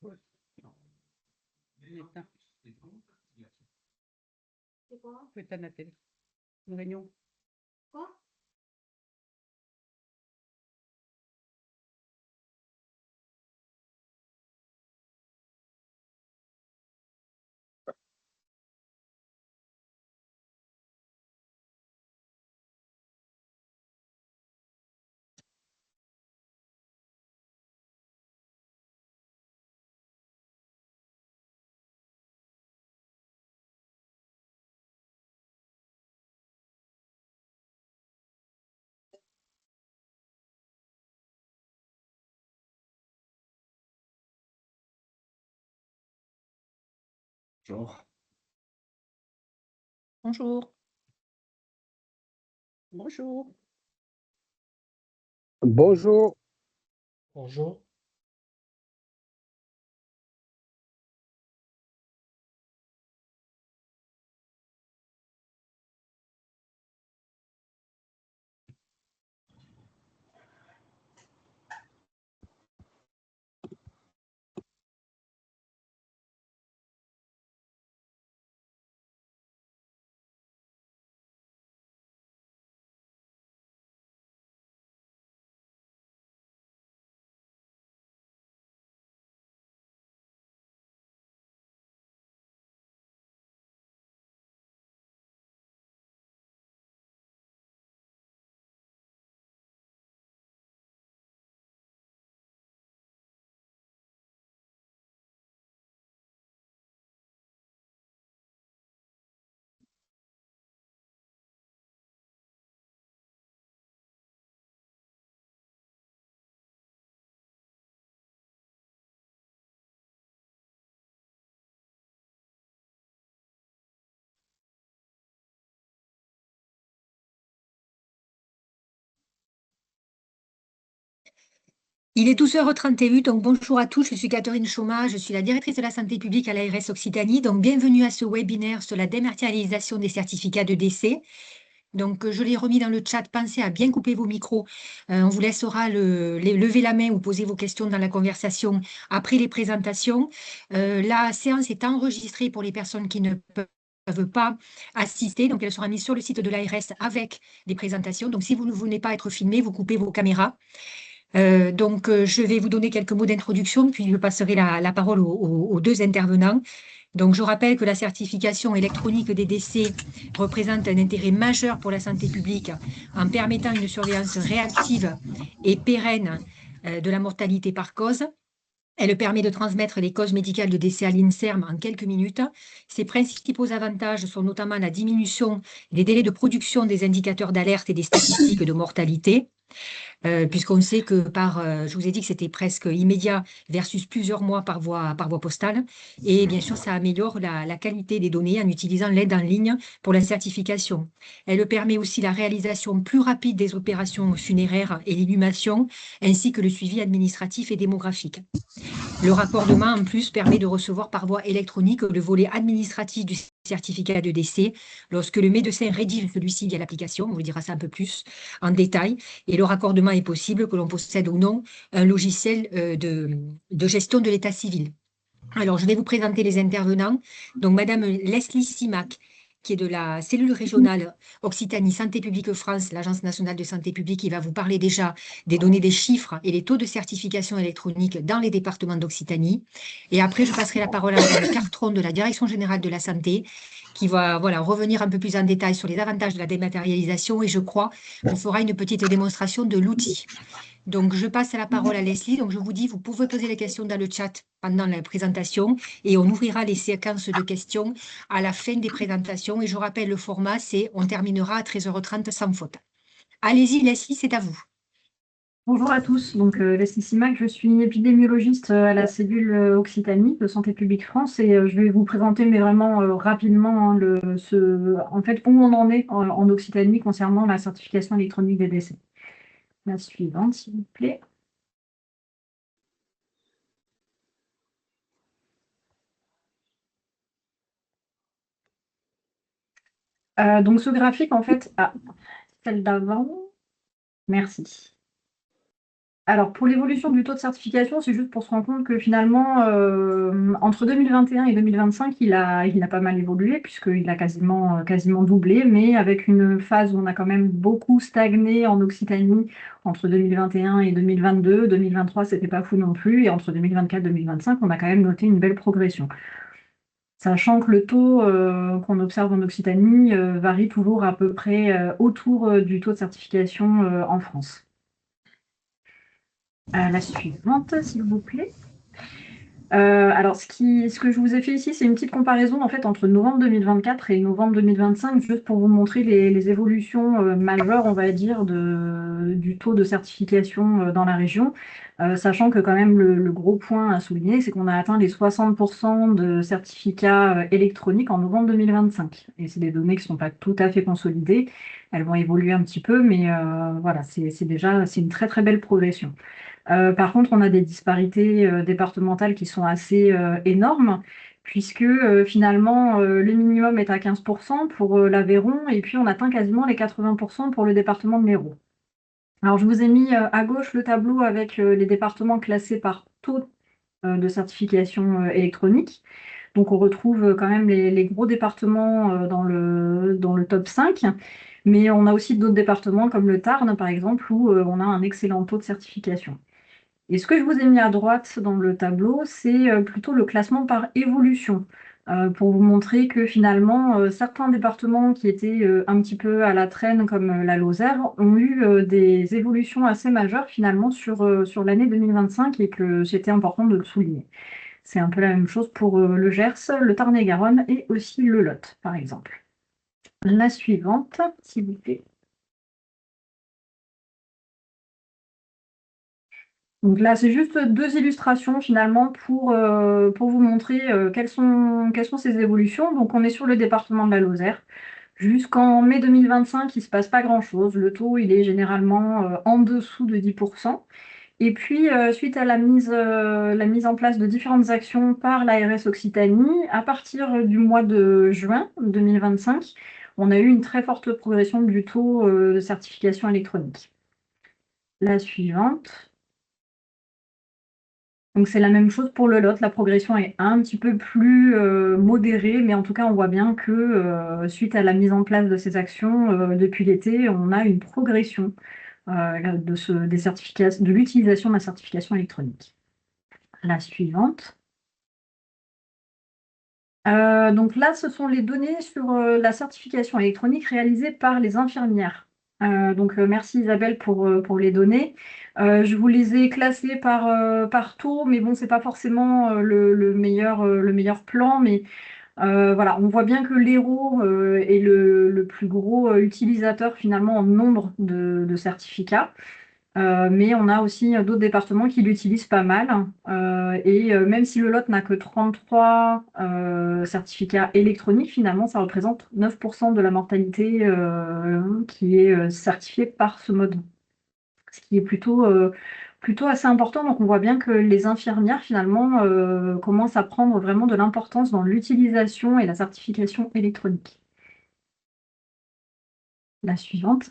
Éteins. Faut éteindre la télé. Une réunion. Bonjour. Bonjour. Bonjour. Bonjour. Bonjour. Il est 12h31, donc bonjour à tous, je suis Catherine Chaumat, je suis la directrice de la santé publique à l'ARS Occitanie. Donc bienvenue à ce webinaire sur la dématérialisation des certificats de décès. Donc je l'ai remis dans le chat, pensez à bien couper vos micros. On vous laissera lever la main ou poser vos questions dans la conversation après les présentations. La séance est enregistrée pour les personnes qui ne peuvent pas assister, donc elle sera mise sur le site de l'ARS avec des présentations. Donc si vous ne voulez pas être filmé, vous coupez vos caméras. Je vais vous donner quelques mots d'introduction, puis je passerai la parole aux deux intervenants. Donc, je rappelle que la certification électronique des décès représente un intérêt majeur pour la santé publique en permettant une surveillance réactive et pérenne de la mortalité par cause. Elle permet de transmettre les causes médicales de décès à l'INSERM en quelques minutes. Ses principaux avantages sont notamment la diminution des délais de production des indicateurs d'alerte et des statistiques de mortalité. Puisqu'on sait que je vous ai dit que c'était presque immédiat versus plusieurs mois par voie postale. Et bien sûr, ça améliore la qualité des données en utilisant l'aide en ligne pour la certification. Elle permet aussi la réalisation plus rapide des opérations funéraires et l'inhumation, ainsi que le suivi administratif et démographique. Le raccordement, en plus, permet de recevoir par voie électronique le volet administratif du certificat de décès lorsque le médecin rédige celui-ci via l'application. On vous dira ça un peu plus en détail. Et le raccordement est possible que l'on possède ou non un logiciel de gestion de l'état civil. Alors, je vais vous présenter les intervenants. Donc, Madame Leslie Simac, qui est de la cellule régionale Occitanie Santé publique France, l'Agence nationale de santé publique, qui va vous parler déjà des données, des chiffres et les taux de certification électronique dans les départements d'Occitanie. Et après, je passerai la parole à Madame Cartron de la Direction générale de la santé, qui va revenir un peu plus en détail sur les avantages de la dématérialisation et je crois qu'on fera une petite démonstration de l'outil. Donc, je passe la parole à Leslie. Donc, je vous dis, vous pouvez poser les questions dans le chat pendant la présentation et on ouvrira les séquences de questions à la fin des présentations. Et je rappelle, le format, c'est on terminera à 13h30 sans faute. Allez-y, Leslie, c'est à vous. Bonjour à tous, donc Leslie Simac, je suis épidémiologiste à la cellule Occitanie de Santé publique France et je vais vous présenter, mais vraiment rapidement, hein, en fait, où on en est en Occitanie concernant la certification électronique des décès. La suivante, s'il vous plaît. Donc ce graphique, en fait, celle d'avant, merci. Alors, pour l'évolution du taux de certification, c'est juste pour se rendre compte que finalement, entre 2021 et 2025, il a pas mal évolué, puisqu'il a quasiment doublé, mais avec une phase où on a quand même beaucoup stagné en Occitanie entre 2021 et 2022. 2023, c'était pas fou non plus, et entre 2024 et 2025, on a quand même noté une belle progression. Sachant que le taux qu'on observe en Occitanie varie toujours à peu près autour du taux de certification en France. La suivante, s'il vous plaît. Alors, ce que je vous ai fait ici, c'est une petite comparaison en fait entre novembre 2024 et novembre 2025, juste pour vous montrer les évolutions majeures, on va dire, du taux de certification dans la région. Sachant que quand même le gros point à souligner, c'est qu'on a atteint les 60% de certificats électroniques en novembre 2025. Et c'est des données qui ne sont pas tout à fait consolidées. Elles vont évoluer un petit peu, mais voilà, c'est une très très belle progression. Par contre, on a des disparités départementales qui sont assez énormes, puisque finalement, le minimum est à 15% pour l'Aveyron, et puis on atteint quasiment les 80% pour le département de l'Hérault. Alors, je vous ai mis à gauche le tableau avec les départements classés par taux de certification électronique. Donc, on retrouve quand même les gros départements dans le top 5, mais on a aussi d'autres départements comme le Tarn, par exemple, où on a un excellent taux de certification. Et ce que je vous ai mis à droite dans le tableau, c'est plutôt le classement par évolution, pour vous montrer que finalement, certains départements qui étaient un petit peu à la traîne, comme la Lozère, ont eu des évolutions assez majeures finalement sur l'année 2025 et que c'était important de le souligner. C'est un peu la même chose pour le Gers, le Tarn-et-Garonne et aussi le Lot, par exemple. La suivante, s'il vous plaît. Donc là, c'est juste deux illustrations finalement pour vous montrer quelles sont ces évolutions. Donc on est sur le département de la Lozère. Jusqu'en mai 2025, il ne se passe pas grand-chose. Le taux, il est généralement en dessous de 10%. Et puis, suite à la mise en place de différentes actions par l'ARS Occitanie, à partir du mois de juin 2025, on a eu une très forte progression du taux de certification électronique. La suivante. Donc c'est la même chose pour le Lot, la progression est un petit peu plus modérée, mais en tout cas on voit bien que suite à la mise en place de ces actions depuis l'été, on a une progression de l'utilisation de la certification électronique. La suivante. Donc là, ce sont les données sur la certification électronique réalisée par les infirmières. Donc merci Isabelle pour les données. Je vous les ai classées par taux, mais bon, c'est pas forcément le meilleur plan, mais voilà, on voit bien que l'Hérault est le plus gros utilisateur finalement en nombre de certificats. Mais on a aussi d'autres départements qui l'utilisent pas mal. Et même si le Lot n'a que 33 certificats électroniques, finalement, ça représente 9% de la mortalité qui est certifiée par ce mode. Ce qui est plutôt assez important. Donc on voit bien que les infirmières, finalement, commencent à prendre vraiment de l'importance dans l'utilisation et la certification électronique. La suivante.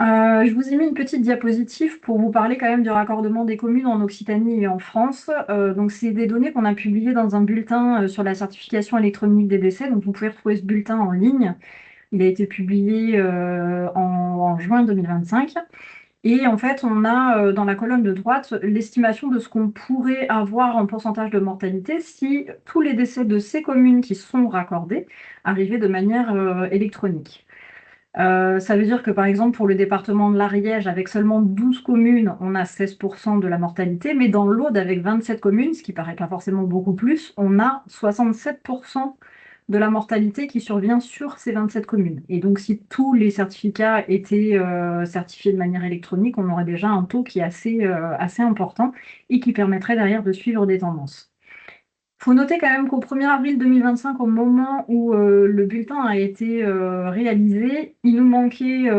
Je vous ai mis une petite diapositive pour vous parler quand même du raccordement des communes en Occitanie et en France. Donc, c'est des données qu'on a publiées dans un bulletin sur la certification électronique des décès. Donc, vous pouvez retrouver ce bulletin en ligne. Il a été publié en juin 2025. Et en fait, on a dans la colonne de droite l'estimation de ce qu'on pourrait avoir en pourcentage de mortalité si tous les décès de ces communes qui sont raccordées arrivaient de manière électronique. Ça veut dire que, par exemple, pour le département de l'Ariège, avec seulement 12 communes, on a 16% de la mortalité, mais dans l'Aude, avec 27 communes, ce qui paraît pas forcément beaucoup plus, on a 67% de la mortalité qui survient sur ces 27 communes. Et donc, si tous les certificats étaient certifiés de manière électronique, on aurait déjà un taux qui est assez important et qui permettrait derrière de suivre des tendances. Il faut noter quand même qu'au 1er avril 2025, au moment où le bulletin a été réalisé, il nous manquait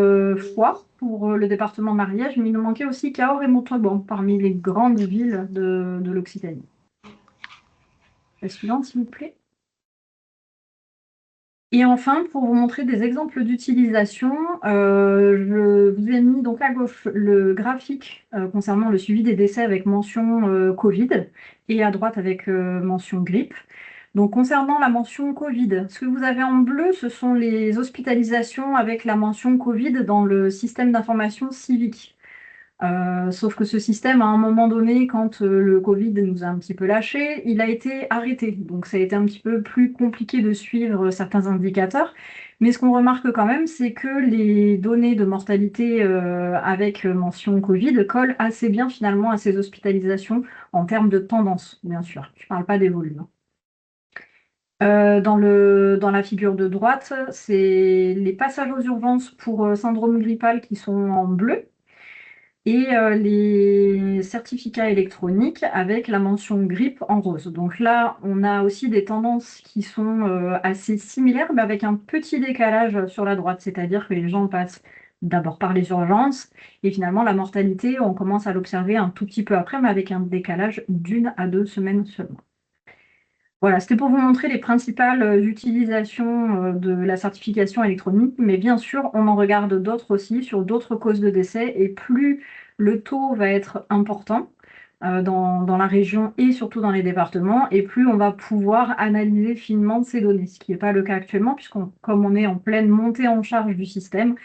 Foix pour le département de l'Ariège, mais il nous manquait aussi Cahors et Montauban parmi les grandes villes de l'Occitanie. La suivante, s'il vous plaît. Et enfin, pour vous montrer des exemples d'utilisation, je vous ai mis donc à gauche le graphique concernant le suivi des décès avec mention Covid et à droite avec mention grippe. Donc concernant la mention Covid, ce que vous avez en bleu, ce sont les hospitalisations avec la mention Covid dans le système d'information civique. Sauf que ce système, à un moment donné, quand le Covid nous a un petit peu lâchés, il a été arrêté. Donc ça a été un petit peu plus compliqué de suivre certains indicateurs. Mais ce qu'on remarque quand même, c'est que les données de mortalité avec mention Covid collent assez bien finalement à ces hospitalisations en termes de tendance, bien sûr. Je ne parle pas des volumes. Dans la figure de droite, c'est les passages aux urgences pour syndrome grippal qui sont en bleu et les certificats électroniques avec la mention grippe en rose. Donc là, on a aussi des tendances qui sont assez similaires, mais avec un petit décalage sur la droite, c'est-à-dire que les gens passent d'abord par les urgences, et finalement la mortalité, on commence à l'observer un tout petit peu après, mais avec un décalage d'1 à 2 semaines seulement. Voilà, c'était pour vous montrer les principales utilisations de la certification électronique, mais bien sûr, on en regarde d'autres aussi sur d'autres causes de décès, et plus le taux va être important dans la région et surtout dans les départements, et plus on va pouvoir analyser finement ces données, ce qui n'est pas le cas actuellement, comme on est en pleine montée en charge du système,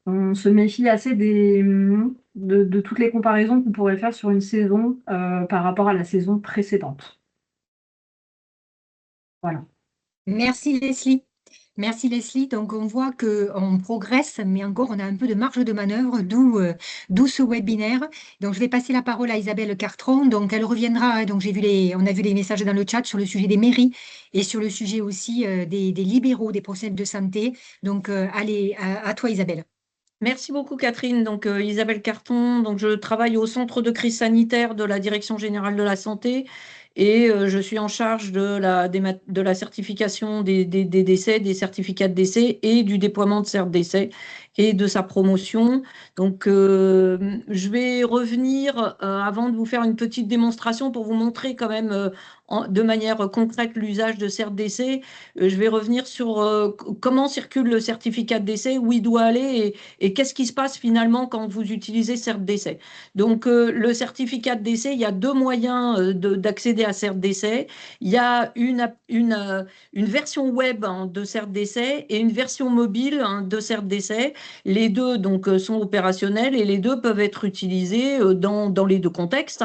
on se méfie assez de toutes les comparaisons qu'on pourrait faire sur une saison par rapport à la saison précédente. Voilà. Merci Leslie. Merci Leslie. Donc on voit qu'on progresse, mais encore on a un peu de marge de manœuvre, d'où ce webinaire. Donc je vais passer la parole à Isabelle Cartron. Donc elle reviendra. Donc on a vu les messages dans le chat sur le sujet des mairies et sur le sujet aussi des libéraux, des professionnels de santé. Donc allez, à toi Isabelle. Merci beaucoup Catherine. Donc Isabelle Carton, donc je travaille au centre de crise sanitaire de la Direction générale de la santé et je suis en charge de la certification des décès, des certificats de décès et du déploiement de cert décès et de sa promotion. Donc je vais revenir avant de vous faire une petite démonstration pour vous montrer quand même de manière concrète l'usage de cert décès. Je vais revenir sur comment circule le certificat de décès, où il doit aller et qu'est-ce qui se passe finalement quand vous utilisez cert décès. Donc le certificat de décès, il y a deux moyens d'accéder à cert décès. Il y a une version web de cert décès et une version mobile de cert décès. Les deux donc sont opérationnels et les deux peuvent être utilisés dans les deux contextes.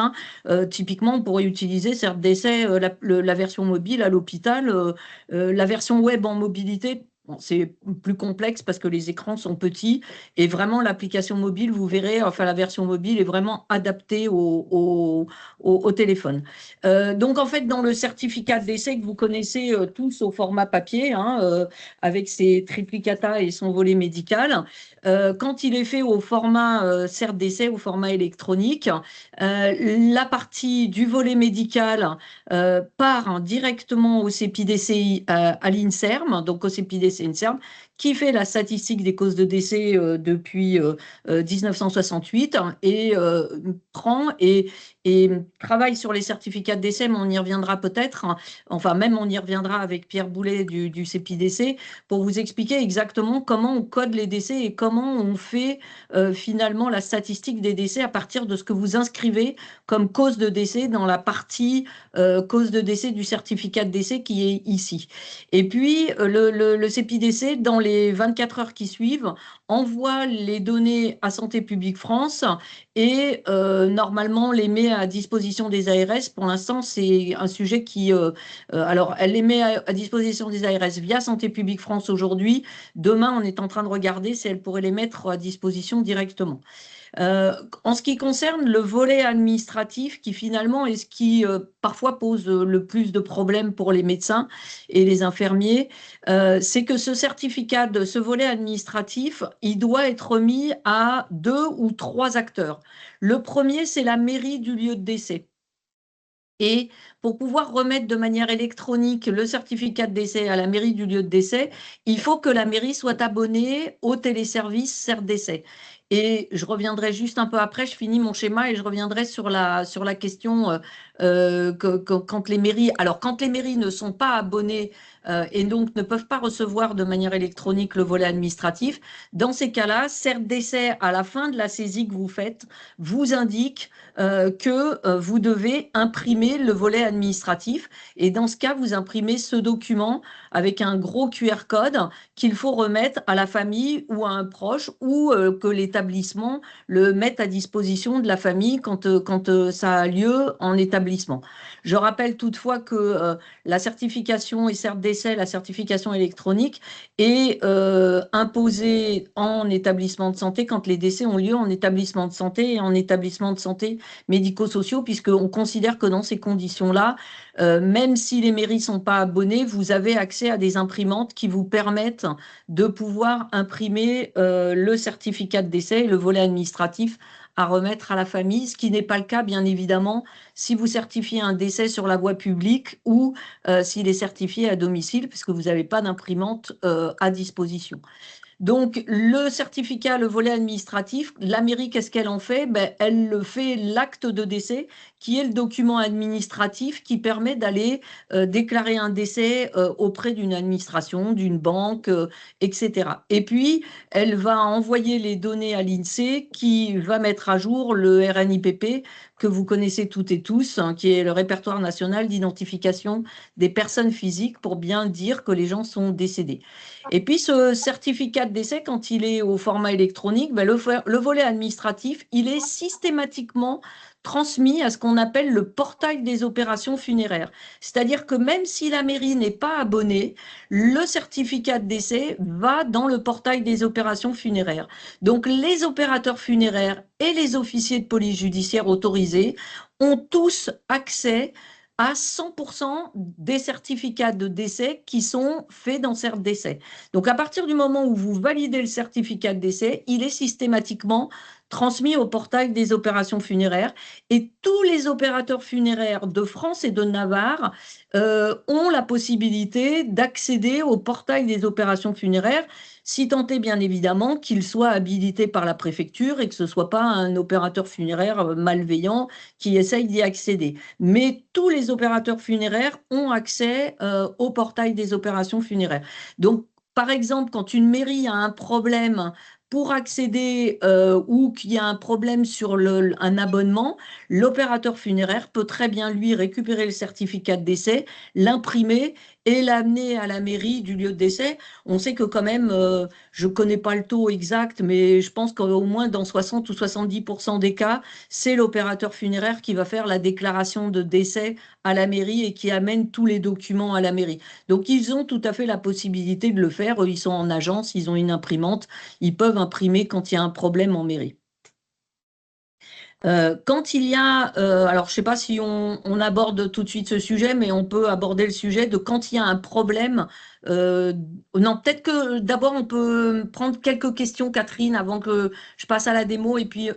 Typiquement, on pourrait utiliser cert décès, la version mobile à l'hôpital, la version web en mobilité. Bon, c'est plus complexe parce que les écrans sont petits et vraiment l'application mobile, vous verrez, enfin la version mobile est vraiment adaptée au téléphone. Donc en fait, dans le certificat d'essai que vous connaissez tous au format papier, avec ses triplicata et son volet médical, quand il est fait au format cert d'essai, au format électronique, la partie du volet médical part directement au CEPIDC à l'INSERM, donc au CEPIDC INSERM, qui fait la statistique des causes de décès depuis 1968 et prend et travaille sur les certificats de décès, mais on y reviendra peut-être, enfin même on y reviendra avec Pierre Boulet du CEPIDC pour vous expliquer exactement comment on code les décès et comment on fait finalement la statistique des décès à partir de ce que vous inscrivez comme cause de décès dans la partie cause de décès du certificat de décès qui est ici. Et puis le CEPIDC, dans les 24 heures qui suivent, envoie les données à Santé publique France et normalement les met à disposition des ARS. Pour l'instant, c'est un sujet qui... alors, elle les met à disposition des ARS via Santé publique France aujourd'hui. Demain, on est en train de regarder si elle pourrait les mettre à disposition directement. En ce qui concerne le volet administratif, qui finalement est ce qui parfois pose le plus de problèmes pour les médecins et les infirmiers, c'est que ce certificat de ce volet administratif, il doit être remis à 2 ou 3 acteurs. Le premier, c'est la mairie du lieu de décès. Et pour pouvoir remettre de manière électronique le certificat de décès à la mairie du lieu de décès, il faut que la mairie soit abonnée au téléservice cert décès. Et je reviendrai juste un peu après, je finis mon schéma et je reviendrai sur la question quand les mairies, alors quand les mairies ne sont pas abonnées et donc ne peuvent pas recevoir de manière électronique le volet administratif, dans ces cas-là, CERT-Décès, à la fin de la saisie que vous faites, vous indique que vous devez imprimer le volet administratif. Et dans ce cas, vous imprimez ce document avec un gros QR code qu'il faut remettre à la famille ou à un proche ou que l'établissement le mette à disposition de la famille quand ça a lieu en établissement. Je rappelle toutefois que la certification et CERT-Décès, la certification électronique, est imposée en établissement de santé quand les décès ont lieu en établissement de santé et en établissement de santé médico-sociaux, puisqu'on considère que dans ces conditions-là, même si les mairies ne sont pas abonnées, vous avez accès à des imprimantes qui vous permettent de pouvoir imprimer le certificat de décès et le volet administratif à remettre à la famille, ce qui n'est pas le cas, bien évidemment, si vous certifiez un décès sur la voie publique ou s'il est certifié à domicile, puisque vous n'avez pas d'imprimante à disposition. Donc, le certificat, le volet administratif, la mairie, qu'est-ce qu'elle en fait? Elle le fait l'acte de décès, qui est le document administratif qui permet d'aller déclarer un décès auprès d'une administration, d'une banque, etc. Et puis, elle va envoyer les données à l'INSEE qui va mettre à jour le RNIPP que vous connaissez toutes et tous, hein, qui est le répertoire national d'identification des personnes physiques pour bien dire que les gens sont décédés. Et puis, ce certificat de décès, quand il est au format électronique, le volet administratif, il est systématiquement transmis à ce qu'on appelle le portail des opérations funéraires. C'est-à-dire que même si la mairie n'est pas abonnée, le certificat de décès va dans le portail des opérations funéraires. Donc, les opérateurs funéraires et les officiers de police judiciaire autorisés ont tous accès à 100% des certificats de décès qui sont faits dans CERT-Décès. Donc, à partir du moment où vous validez le certificat de décès, il est systématiquement transmis au portail des opérations funéraires et tous les opérateurs funéraires de France et de Navarre ont la possibilité d'accéder au portail des opérations funéraires, si tant est bien évidemment qu'il soit habilité par la préfecture et que ce ne soit pas un opérateur funéraire malveillant qui essaye d'y accéder. Mais tous les opérateurs funéraires ont accès au portail des opérations funéraires. Donc, par exemple, quand une mairie a un problème pour accéder ou qu'il y a un problème sur un abonnement, l'opérateur funéraire peut très bien, lui, récupérer le certificat de décès, l'imprimer et l'amener à la mairie du lieu de décès. On sait que quand même, je ne connais pas le taux exact, mais je pense qu'au moins dans 60 ou 70% des cas, c'est l'opérateur funéraire qui va faire la déclaration de décès à la mairie et qui amène tous les documents à la mairie. Donc, ils ont tout à fait la possibilité de le faire. Eux, ils sont en agence, ils ont une imprimante, ils peuvent imprimer quand il y a un problème en mairie. Quand il y a, alors je ne sais pas si on aborde tout de suite ce sujet, mais on peut aborder le sujet de quand il y a un problème. Non, peut-être que d'abord on peut prendre quelques questions, Catherine, avant que je passe à la démo et puis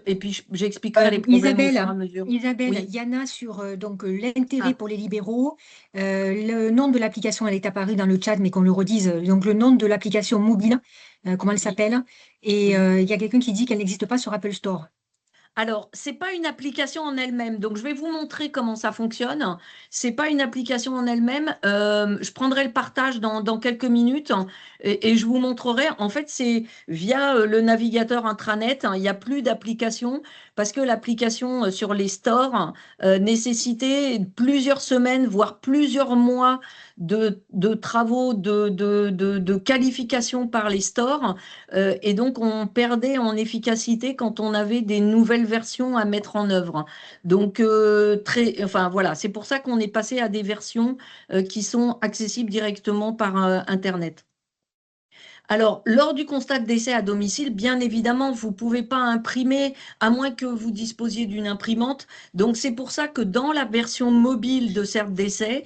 j'expliquerai les problèmes au fur et à mesure. Isabelle, Oui. il y en a sur l'intérêt Ah. pour les libéraux. Le nom de l'application, elle est apparue dans le chat, mais qu'on le redise. Donc le nom de l'application mobile, comment elle s'appelle? Et il y a quelqu'un qui dit qu'elle n'existe pas sur Apple Store. Alors, ce n'est pas une application en elle-même, donc je vais vous montrer comment ça fonctionne. Ce n'est pas une application en elle-même. Je prendrai le partage dans quelques minutes et je vous montrerai. En fait, c'est via le navigateur intranet. Il n'y a plus d'application parce que l'application sur les stores nécessitait plusieurs semaines, voire plusieurs mois de travaux de qualification par les stores. Et donc, on perdait en efficacité quand on avait des nouvelles versions à mettre en œuvre. Donc, enfin, voilà, c'est pour ça qu'on est passé à des versions qui sont accessibles directement par Internet. Alors, lors du constat de décès à domicile, bien évidemment, vous ne pouvez pas imprimer, à moins que vous disposiez d'une imprimante. Donc, c'est pour ça que dans la version mobile de CERT-Décès,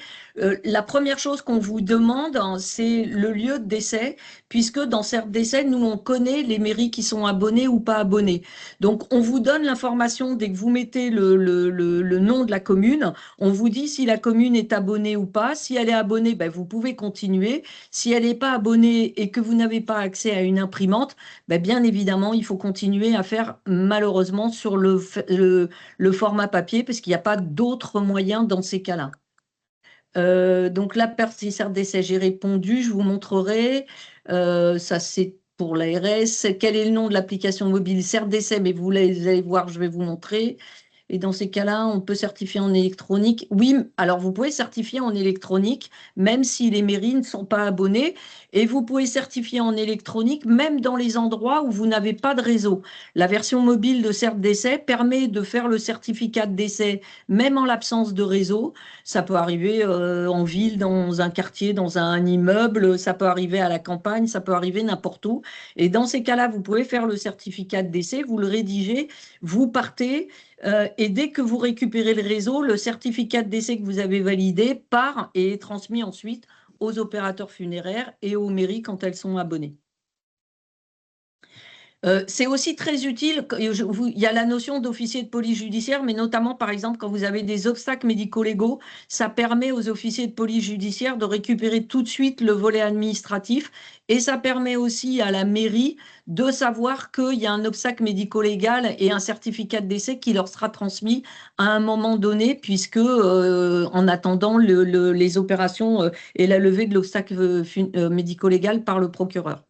la première chose qu'on vous demande, hein, c'est le lieu de décès, puisque dans CERT-Décès, nous, on connaît les mairies qui sont abonnées ou pas abonnées. Donc, on vous donne l'information dès que vous mettez le nom de la commune. On vous dit si la commune est abonnée ou pas. Si elle est abonnée, ben, vous pouvez continuer. Si elle n'est pas abonnée et que vous n'avez n'avez pas accès à une imprimante, ben, bien évidemment, il faut continuer à faire malheureusement sur le format papier parce qu'il n'y a pas d'autres moyens dans ces cas-là. Donc la partie CERT d'essai, j'ai répondu, je vous montrerai. Ça, c'est pour l'ARS. Quel est le nom de l'application mobile CERT d'essai? Mais vous allez voir, je vais vous montrer. Et dans ces cas-là, on peut certifier en électronique. Oui, alors vous pouvez certifier en électronique, même si les mairies ne sont pas abonnées. Et vous pouvez certifier en électronique, même dans les endroits où vous n'avez pas de réseau. La version mobile de CERT d'essai permet de faire le certificat d'essai, même en l'absence de réseau. Ça peut arriver en ville, dans un quartier, dans un immeuble. Ça peut arriver à la campagne, ça peut arriver n'importe où. Et dans ces cas-là, vous pouvez faire le certificat d'essai, vous le rédigez, vous partez. Et dès que vous récupérez le réseau, le certificat de décès que vous avez validé part et est transmis ensuite aux opérateurs funéraires et aux mairies quand elles sont abonnées. C'est aussi très utile, il y a la notion d'officier de police judiciaire, mais notamment, par exemple, quand vous avez des obstacles médico-légaux, ça permet aux officiers de police judiciaire de récupérer tout de suite le volet administratif et ça permet aussi à la mairie de savoir qu'il y a un obstacle médico-légal et un certificat de décès qui leur sera transmis à un moment donné, puisque en attendant les opérations et la levée de l'obstacle médico-légal par le procureur.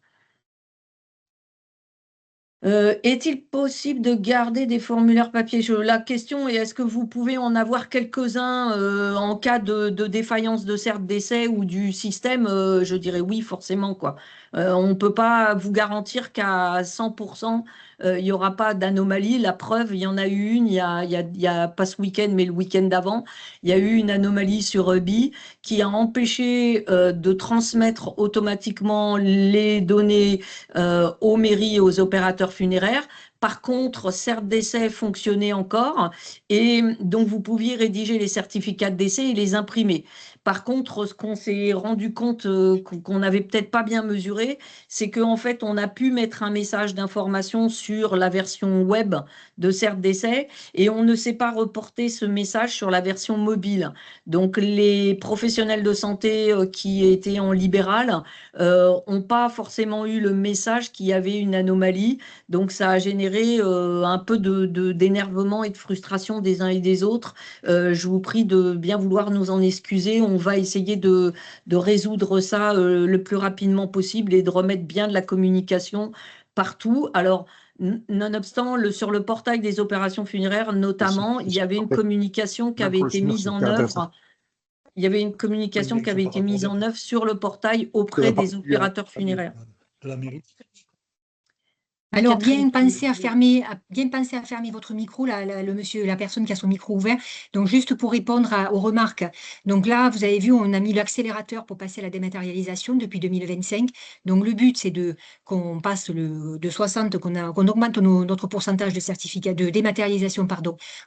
Est-il possible de garder des formulaires papier? La question est, est-ce que vous pouvez en avoir quelques-uns en cas de défaillance de CERT d'essai ou du système? Je dirais oui, forcément, quoi. On ne peut pas vous garantir qu'à 100%, il n'y aura pas d'anomalie. La preuve, il y en a eu une, il y a pas ce week-end, mais le week-end d'avant, il y a eu une anomalie sur Ubi qui a empêché de transmettre automatiquement les données aux mairies et aux opérateurs funéraires. Par contre, CERT d'essai fonctionnait encore et donc vous pouviez rédiger les certificats de décès et les imprimer. Par contre, ce qu'on s'est rendu compte qu'on n'avait peut-être pas bien mesuré, c'est qu'en fait, on a pu mettre un message d'information sur la version web de CERT d'essai et on ne s'est pas reporté ce message sur la version mobile. Donc, les professionnels de santé qui étaient en libéral n'ont pas forcément eu le message qu'il y avait une anomalie. Donc, ça a généré un peu d'énervement et de frustration des uns et des autres. Je vous prie de bien vouloir nous en excuser. On va essayer de résoudre ça le plus rapidement possible et de remettre bien de la communication partout. Alors, nonobstant, sur le portail des opérations funéraires, notamment, il y avait une communication qui avait été mise en œuvre. Il y avait une communication qui avait été mise en œuvre sur le portail auprès des opérateurs funéraires. Alors, bien penser à fermer votre micro, la personne qui a son micro ouvert. Donc, juste pour répondre aux remarques. Donc là, vous avez vu, on a mis l'accélérateur pour passer à la dématérialisation depuis 2025. Donc, le but, c'est qu'on passe de 60, qu'on augmente notre pourcentage de certificats de dématérialisation,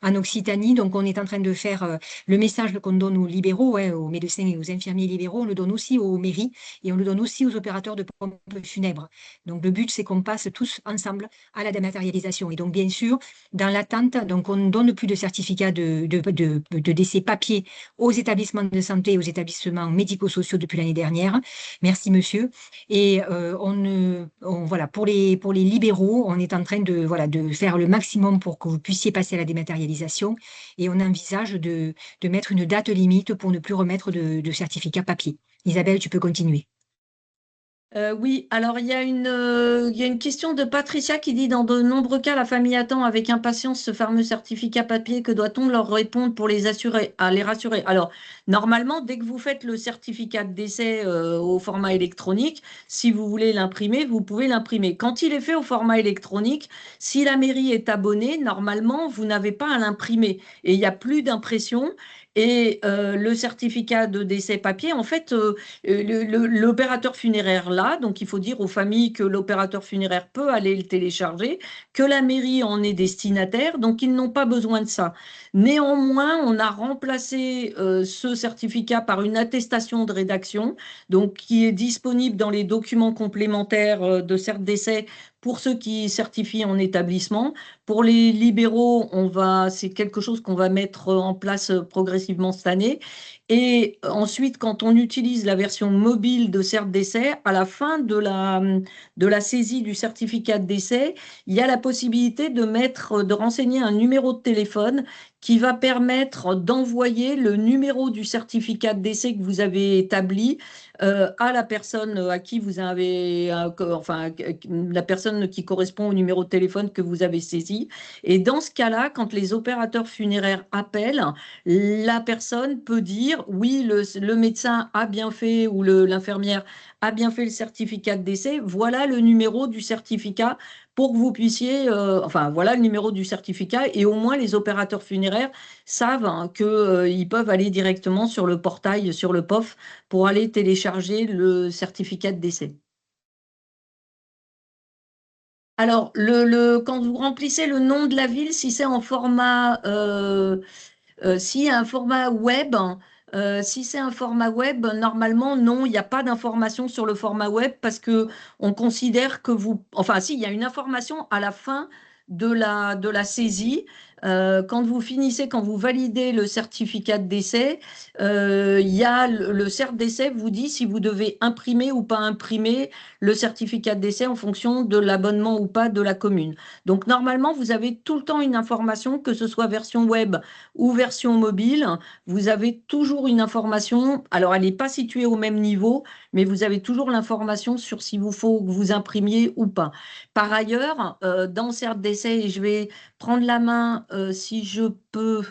en Occitanie. Donc, on est en train de faire le message qu'on donne aux libéraux, aux médecins et aux infirmiers libéraux. On le donne aussi aux mairies et on le donne aussi aux opérateurs de pompes funèbres. Donc, le but, c'est qu'on passe tous ensemble à la dématérialisation. Et donc, bien sûr, dans l'attente, donc on ne donne plus de certificat de décès papier aux établissements de santé et aux établissements médico-sociaux depuis l'année dernière. Merci, monsieur. Et voilà, pour les libéraux, on est en train de faire le maximum pour que vous puissiez passer à la dématérialisation. Et on envisage de mettre une date limite pour ne plus remettre de certificat papier. Isabelle, tu peux continuer. Oui, alors il y a une question de Patricia qui dit dans de nombreux cas, la famille attend avec impatience ce fameux certificat papier. Que doit-on leur répondre pour les rassurer? Alors, normalement, dès que vous faites le certificat de décès au format électronique, si vous voulez l'imprimer, vous pouvez l'imprimer. Quand il est fait au format électronique, si la mairie est abonnée, normalement, vous n'avez pas à l'imprimer et il n'y a plus d'impression. Et le certificat de décès papier, en fait, l'opérateur funéraire là, donc il faut dire aux familles que l'opérateur funéraire peut aller le télécharger, que la mairie en est destinataire, donc ils n'ont pas besoin de ça. Néanmoins, on a remplacé ce certificat par une attestation de rédaction, donc qui est disponible dans les documents complémentaires de CERT d'essai pour ceux qui certifient en établissement. Pour les libéraux, c'est quelque chose qu'on va mettre en place progressivement cette année. Et ensuite, quand on utilise la version mobile de cert d'essai, à la fin de la saisie du certificat de décès, il y a la possibilité de renseigner un numéro de téléphone qui va permettre d'envoyer le numéro du certificat de décès que vous avez établi à la personne à qui vous avez, la personne qui correspond au numéro de téléphone que vous avez saisi. Et dans ce cas-là, quand les opérateurs funéraires appellent, la personne peut dire oui, le médecin a bien fait ou l'infirmière a bien fait le certificat de décès, voilà le numéro du certificat pour que vous puissiez, voilà le numéro du certificat et au moins les opérateurs funéraires savent qu'ils peuvent aller directement sur le portail, sur le POF, pour aller télécharger le certificat de décès. Alors, quand vous remplissez le nom de la ville, si c'est en format, s'il y a un format web, si c'est un format web, normalement, non, il n'y a pas d'information sur le format web parce que on considère que si, il y a une information à la fin de la saisie. Quand vous validez le certificat de décès, il y a le cert d'essai vous dit si vous devez imprimer ou pas imprimer le certificat de décès en fonction de l'abonnement ou pas de la commune. Donc, normalement, vous avez tout le temps une information, que ce soit version web ou version mobile, vous avez toujours une information. Alors, elle n'est pas située au même niveau, mais vous avez toujours l'information sur s'il vous faut que vous imprimiez ou pas. Par ailleurs, dans cert d'essai, et je vais prendre la main si je peux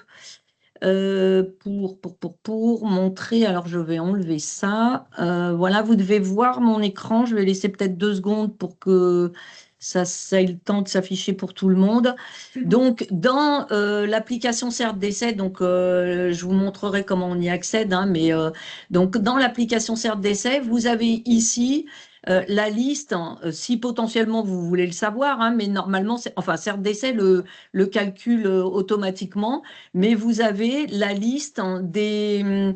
pour montrer. Alors, je vais enlever ça. Voilà, vous devez voir mon écran. Je vais laisser peut-être 2 secondes pour que ça ait le temps de s'afficher pour tout le monde. Donc, dans l'application cert d'essai, je vous montrerai comment on y accède, hein, mais donc dans l'application cert d'essai, vous avez ici la liste, si potentiellement vous voulez le savoir, hein, mais normalement, cert d'essai le calcule automatiquement, mais vous avez la liste des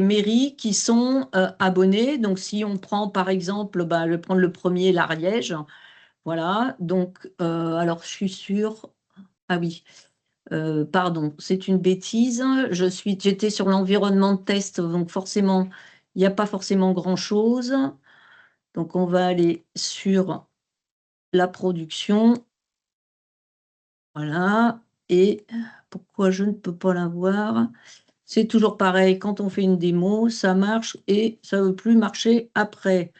mairies qui sont abonnées. Donc, si on prend par exemple, je vais prendre le premier, l'Ariège. Voilà, donc, alors je suis sûre. Ah oui, pardon, c'est une bêtise. J'étais sur l'environnement de test, donc forcément, il n'y a pas forcément grand-chose. Donc, on va aller sur la production. Voilà, et pourquoi je ne peux pas la voir? C'est toujours pareil, quand on fait une démo, ça marche et ça ne veut plus marcher après.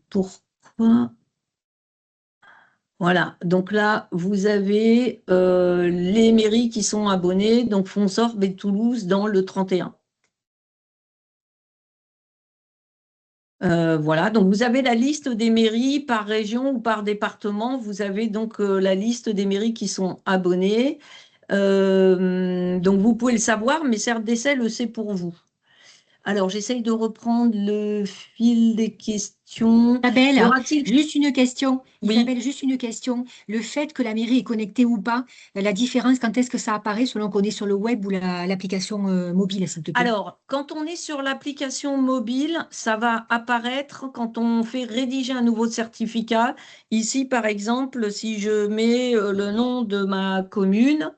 Pourquoi? Voilà, donc là, vous avez les mairies qui sont abonnées, donc Fonsorbe et Toulouse dans le 31. Voilà, donc vous avez la liste des mairies par région ou par département. Vous avez donc la liste des mairies qui sont abonnées. Donc vous pouvez le savoir, mais cert d'essai le sait pour vous. Alors, j'essaye de reprendre le fil des questions. Isabelle, juste une question. Oui. Isabelle, juste une question. Le fait que la mairie est connectée ou pas, la différence, quand est-ce que ça apparaît selon qu'on est sur le web ou l'application mobile, s'il te plaît? Alors, quand on est sur l'application mobile, ça va apparaître quand on fait rédiger un nouveau certificat. Ici, par exemple, si je mets le nom de ma commune,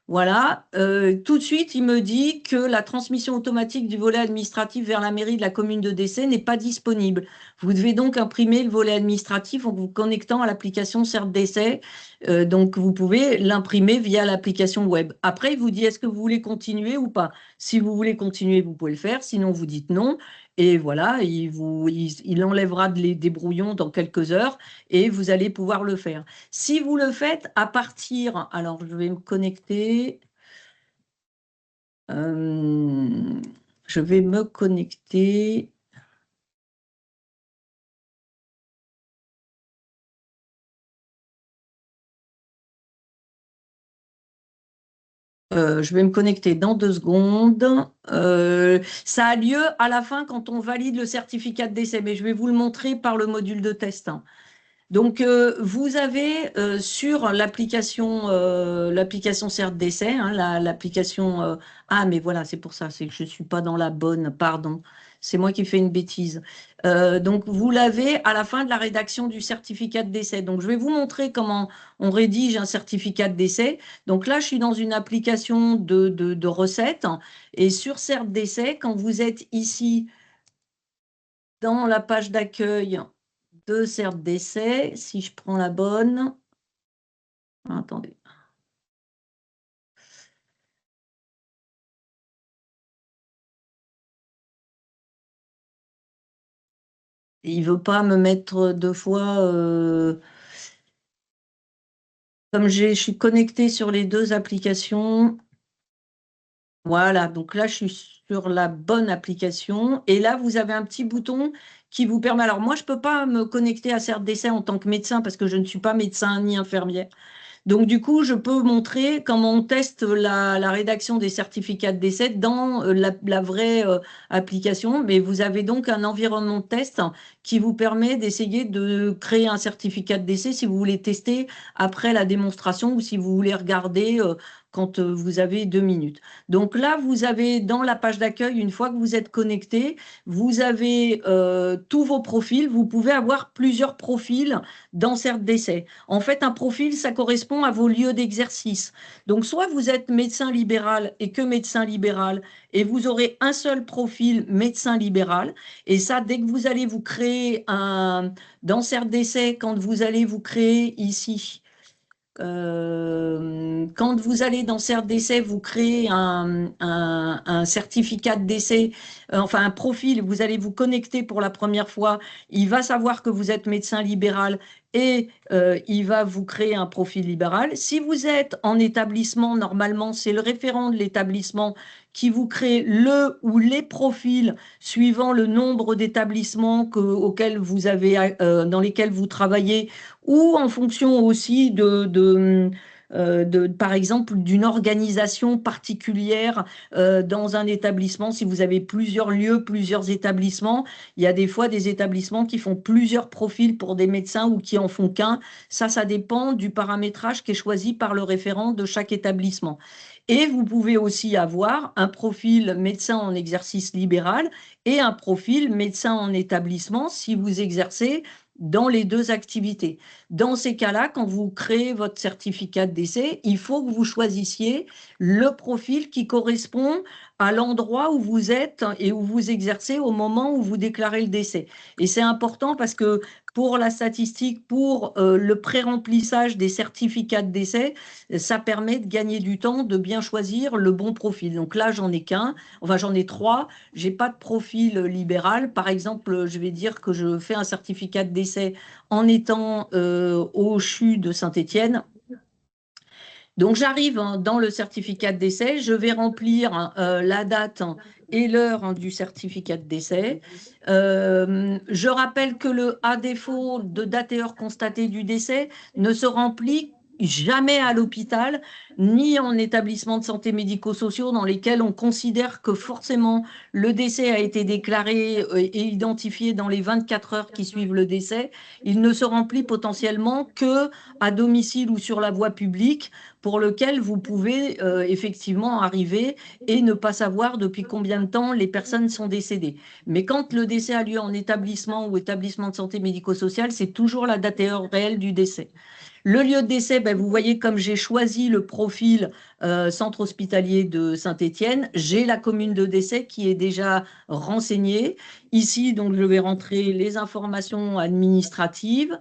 voilà, tout de suite, il me dit que la transmission automatique du volet administratif vers la mairie de la commune de décès n'est pas disponible. Vous devez donc imprimer le volet administratif en vous connectant à l'application cert d'essai. Donc, vous pouvez l'imprimer via l'application web. Après, il vous dit est-ce que vous voulez continuer ou pas. Si vous voulez continuer, vous pouvez le faire. Sinon, vous dites non. Et voilà, il enlèvera des brouillons dans quelques heures et vous allez pouvoir le faire. Si vous le faites à partir, alors je vais me connecter. Je vais me connecter. Je vais me connecter dans 2 secondes. Ça a lieu à la fin quand on valide le certificat de décès, mais je vais vous le montrer par le module de test. Donc, vous avez sur l'application cert d'essai, hein, l'application... ah, mais voilà, c'est pour ça, c'est que je ne suis pas dans la bonne, pardon. c'est moi qui fais une bêtise. Donc, vous l'avez à la fin de la rédaction du certificat de décès. Donc, je vais vous montrer comment on rédige un certificat de décès. Donc là, je suis dans une application de recettes. Et sur CERT décès, quand vous êtes ici dans la page d'accueil de CERT décès, si je prends la bonne... Attendez. Il ne veut pas me mettre deux fois... Comme je suis connectée sur les deux applications, voilà, donc là, je suis sur la bonne application. Et là, vous avez un petit bouton qui vous permet... Alors, moi, je ne peux pas me connecter à CERT décès en tant que médecin parce que je ne suis pas médecin ni infirmière. Donc, du coup, je peux montrer comment on teste la rédaction des certificats de décès dans la vraie application. Mais vous avez donc un environnement de test qui vous permet d'essayer de créer un certificat de décès si vous voulez tester après la démonstration ou si vous voulez regarder quand vous avez 2 minutes. Donc là, vous avez dans la page d'accueil, une fois que vous êtes connecté, vous avez tous vos profils. Vous pouvez avoir plusieurs profils dans CERT décès. En fait, un profil, ça correspond à vos lieux d'exercice. Donc, soit vous êtes médecin libéral et que médecin libéral, et vous aurez un seul profil médecin libéral. Et ça, dès que vous allez vous créer dans CERT décès, quand vous allez vous créer ici, quand vous allez dans CERT décès, vous créez un certificat de décès, enfin un profil, vous allez vous connecter pour la première fois, il va savoir que vous êtes médecin libéral et il va vous créer un profil libéral. Si vous êtes en établissement, normalement, c'est le référent de l'établissement qui vous crée le ou les profils suivant le nombre d'établissements auxquels vous avez, dans lesquels vous travaillez, ou en fonction aussi par exemple, d'une organisation particulière dans un établissement. Si vous avez plusieurs lieux, plusieurs établissements, il y a des fois des établissements qui font plusieurs profils pour des médecins ou qui en font qu'un. Ça dépend du paramétrage qui est choisi par le référent de chaque établissement. Et vous pouvez aussi avoir un profil médecin en exercice libéral et un profil médecin en établissement si vous exercez dans les deux activités. Dans ces cas-là, quand vous créez votre certificat de décès, il faut que vous choisissiez le profil qui correspond à l'endroit où vous êtes et où vous exercez au moment où vous déclarez le décès. Et c'est important parce que pour la statistique, pour le pré-remplissage des certificats de décès, ça permet de gagner du temps, de bien choisir le bon profil. Donc là, j'en ai qu'un, enfin j'en ai 3. Je n'ai pas de profil libéral. Par exemple, je vais dire que je fais un certificat de décès en étant au CHU de Saint-Étienne. Donc, j'arrive dans le certificat de décès, je vais remplir la date et l'heure du certificat de décès. Je rappelle que à défaut de date et heure constatée du décès, ne se remplit jamais à l'hôpital, ni en établissement de santé médico-sociaux dans lesquels on considère que forcément le décès a été déclaré et identifié dans les 24 heures qui suivent le décès. Il ne se remplit potentiellement que à domicile ou sur la voie publique, pour lequel vous pouvez effectivement arriver et ne pas savoir depuis combien de temps les personnes sont décédées. Mais quand le décès a lieu en établissement ou établissement de santé médico-sociale, c'est toujours la date et heure réelle du décès. Le lieu de décès, vous voyez comme j'ai choisi le profil centre hospitalier de Saint-Étienne, j'ai la commune de décès qui est déjà renseignée. Ici, donc, je vais rentrer les informations administratives.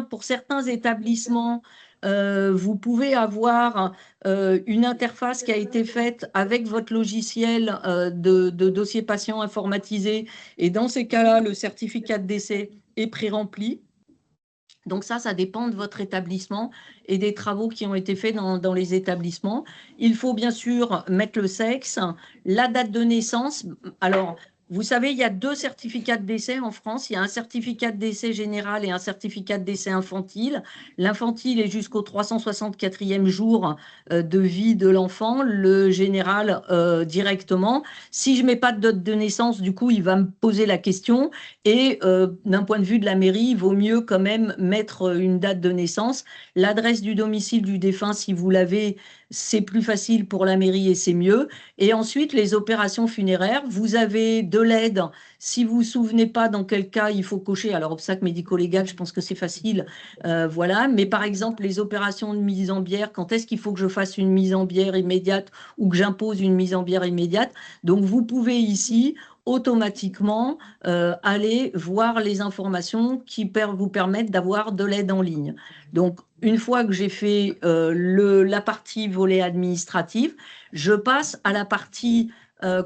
Pour certains établissements, vous pouvez avoir une interface qui a été faite avec votre logiciel de dossier patient informatisé. Et dans ces cas-là, le certificat de décès est pré-rempli. Donc ça dépend de votre établissement et des travaux qui ont été faits dans les établissements. Il faut bien sûr mettre le sexe, la date de naissance. Alors, vous savez, il y a 2 certificats de décès en France. Il y a un certificat de décès général et un certificat de décès infantile. L'infantile est jusqu'au 364e jour de vie de l'enfant, le général directement. Si je ne mets pas de date de naissance, du coup, il va me poser la question. Et d'un point de vue de la mairie, il vaut mieux quand même mettre une date de naissance. L'adresse du domicile du défunt, si vous l'avez, c'est plus facile pour la mairie et c'est mieux. Et ensuite, les opérations funéraires, vous avez de l'aide. Si vous vous souvenez pas dans quel cas il faut cocher, alors obstacle médico-légal, je pense que c'est facile, voilà. Mais par exemple, les opérations de mise en bière, quand est-ce qu'il faut que je fasse une mise en bière immédiate ou que j'impose une mise en bière immédiate? Donc, vous pouvez ici automatiquement aller voir les informations qui vous permettent d'avoir de l'aide en ligne. Donc, une fois que j'ai fait la partie volet administratif, je passe à la partie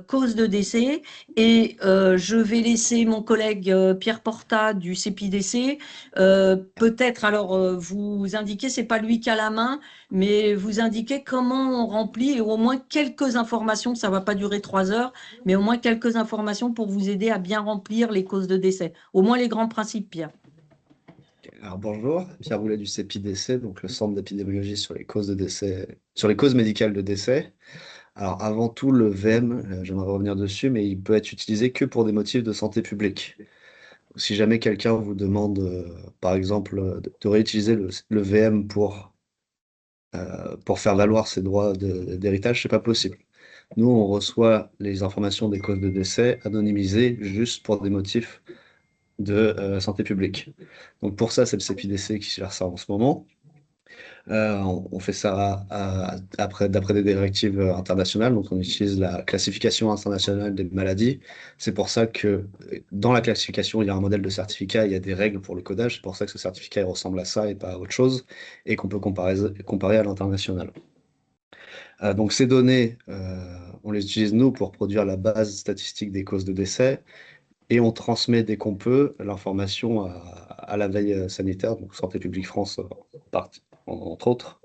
cause de décès et je vais laisser mon collègue Pierre Porta du CEPIDC peut-être alors vous indiquer, c'est pas lui qui a la main, mais vous indiquer comment on remplit et au moins quelques informations, ça va pas durer 3 heures, mais au moins quelques informations pour vous aider à bien remplir les causes de décès. Au moins les grands principes, Pierre. Alors bonjour, Pierre Boulet du CEPIDC, donc le centre d'épidémiologie sur les causes de décès, sur les causes médicales de décès. Alors avant tout, le VM, j'aimerais revenir dessus, mais il peut être utilisé que pour des motifs de santé publique. Si jamais quelqu'un vous demande, par exemple, de réutiliser le VM pour faire valoir ses droits d'héritage, c'est pas possible. Nous, on reçoit les informations des causes de décès anonymisées juste pour des motifs de santé publique. Donc pour ça, c'est le CEPIDC qui gère ça en ce moment. On fait ça d'après des directives internationales, donc on utilise la classification internationale des maladies. C'est pour ça que dans la classification, il y a un modèle de certificat, il y a des règles pour le codage, c'est pour ça que ce certificat il ressemble à ça et pas à autre chose, et qu'on peut comparer à l'international. Donc ces données, on les utilise nous pour produire la base statistique des causes de décès, et on transmet dès qu'on peut l'information à la veille sanitaire, donc Santé publique France entre autres.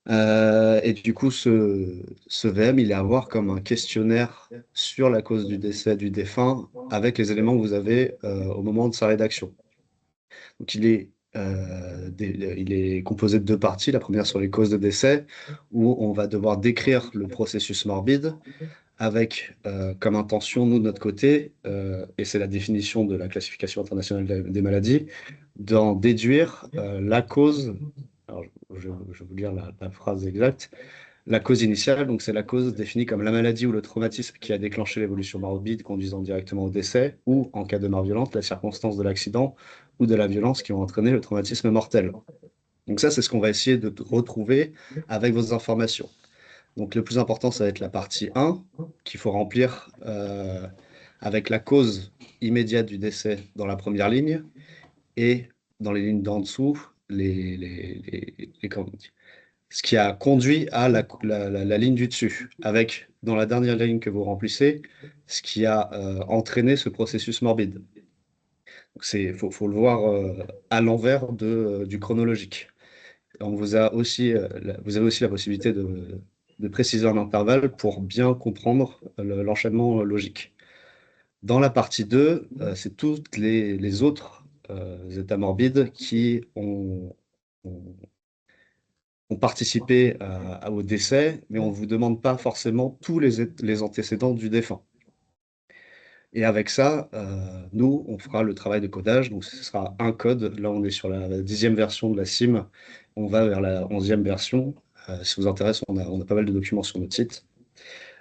Et du coup, ce VM, il est à voir comme un questionnaire sur la cause du décès du défunt avec les éléments que vous avez au moment de sa rédaction. Donc il est composé de 2 parties. La première sur les causes de décès, où on va devoir décrire le processus morbide avec comme intention, nous, de notre côté, et c'est la définition de la classification internationale des maladies, d'en déduire la cause. Alors, je vais vous lire la phrase exacte. La cause initiale, donc c'est la cause définie comme la maladie ou le traumatisme qui a déclenché l'évolution morbide conduisant directement au décès, ou, en cas de mort violente, la circonstance de l'accident ou de la violence qui ont entraîné le traumatisme mortel. Donc ça, c'est ce qu'on va essayer de retrouver avec vos informations. Donc le plus important, ça va être la partie 1, qu'il faut remplir avec la cause immédiate du décès dans la première ligne, et dans les lignes d'en dessous, ce qui a conduit à la ligne du dessus, avec, dans la dernière ligne que vous remplissez, ce qui a entraîné ce processus morbide. Donc faut le voir à l'envers du chronologique. On vous avez aussi la possibilité de préciser un intervalle pour bien comprendre l'enchaînement logique. Dans la partie 2, c'est toutes les autres états morbides qui ont participé au décès, mais on ne vous demande pas forcément tous les antécédents du défunt. Et avec ça, nous, on fera le travail de codage. Donc, ce sera un code. Là, on est sur la 10e version de la CIM. On va vers la 11e version. Si ça vous intéresse, on a pas mal de documents sur notre site.